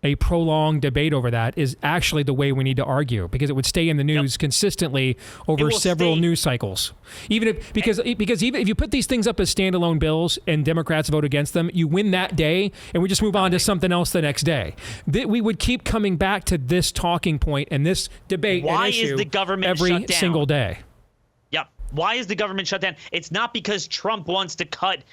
a prolonged debate over that, is actually the way we need to argue, because it would stay in the news consistently over several news cycles. Because even if you put these things up as standalone bills and Democrats vote against them, you win that day and we just move on to something else the next day. We would keep coming back to this talking point and this debate and issue is the government every shut down? single day. Why is the government shut down? It's not because Trump wants to cut,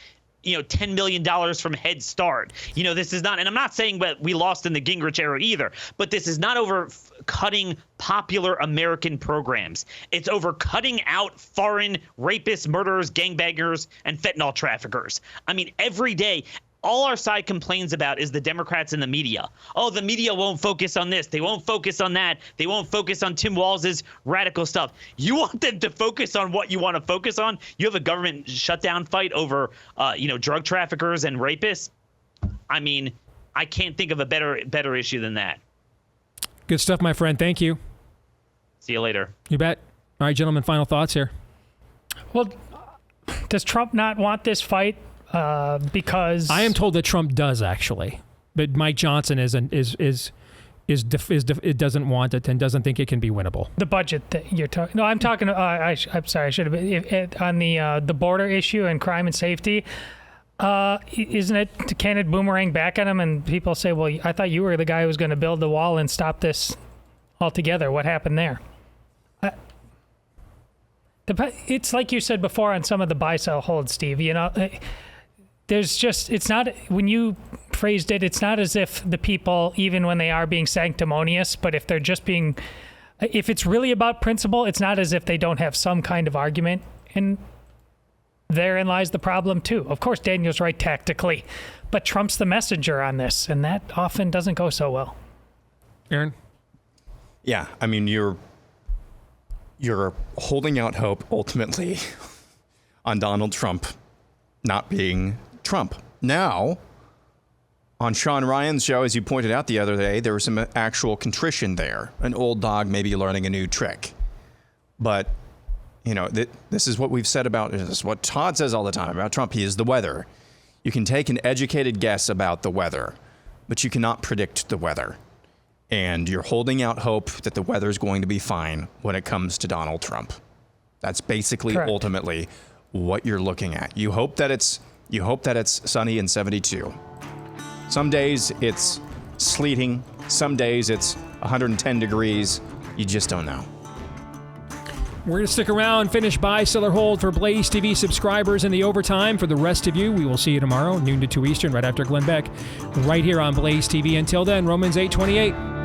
$10 million from Head Start. This is not, and I'm not saying that we lost in the Gingrich era either, but this is not over cutting popular American programs. It's over cutting out foreign rapists, murderers, gangbangers, and fentanyl traffickers. I mean, every day, all our side complains about is the Democrats and the media. Oh, the media won't focus on this. They won't focus on that. They won't focus on Tim Walz's radical stuff. You want them to focus on what you want to focus on? You have a government shutdown fight over, drug traffickers and rapists? I mean, I can't think of a better issue than that. Good stuff, my friend. Thank you. See you later. You bet. All right, gentlemen, final thoughts here. Well, does Trump not want this fight? Because I am told that Trump does, actually, but Mike Johnson it doesn't want it and doesn't think it can be winnable. The budget that you're talking. No, I'm talking. I'm sorry. I should have been on the border issue and crime and safety. Isn't it? Can it boomerang back at him? And people say, "Well, I thought you were the guy who was going to build the wall and stop this altogether. What happened there?" It's like you said before on some of the buy-sell holds, Steve. You know, it's not, when you phrased it, it's not as if the people, even when they are being sanctimonious, but if they're just being, if it's really about principle, it's not as if they don't have some kind of argument. And therein lies the problem too. Of course, Daniel's right tactically, but Trump's the messenger on this, and that often doesn't go so well. Aaron? Yeah, I mean, you're holding out hope ultimately on Donald Trump not being Trump. Now, on Sean Ryan's show, as you pointed out the other day, there was some actual contrition there. An old dog maybe learning a new trick. But, you know, this is what we've said about, this is what Todd says all the time about Trump. He is the weather. You can take an educated guess about the weather, but you cannot predict the weather. And you're holding out hope that the weather is going to be fine when it comes to Donald Trump. That's basically ultimately what you're looking at. You hope that it's sunny and 72. Some days it's sleeting. Some days it's 110 degrees. You just don't know. We're going to stick around, finish buy, sell, or hold for Blaze TV subscribers in the overtime. For the rest of you, we will see you tomorrow, noon to 2 Eastern, right after Glenn Beck, right here on Blaze TV. Until then, Romans 8:28.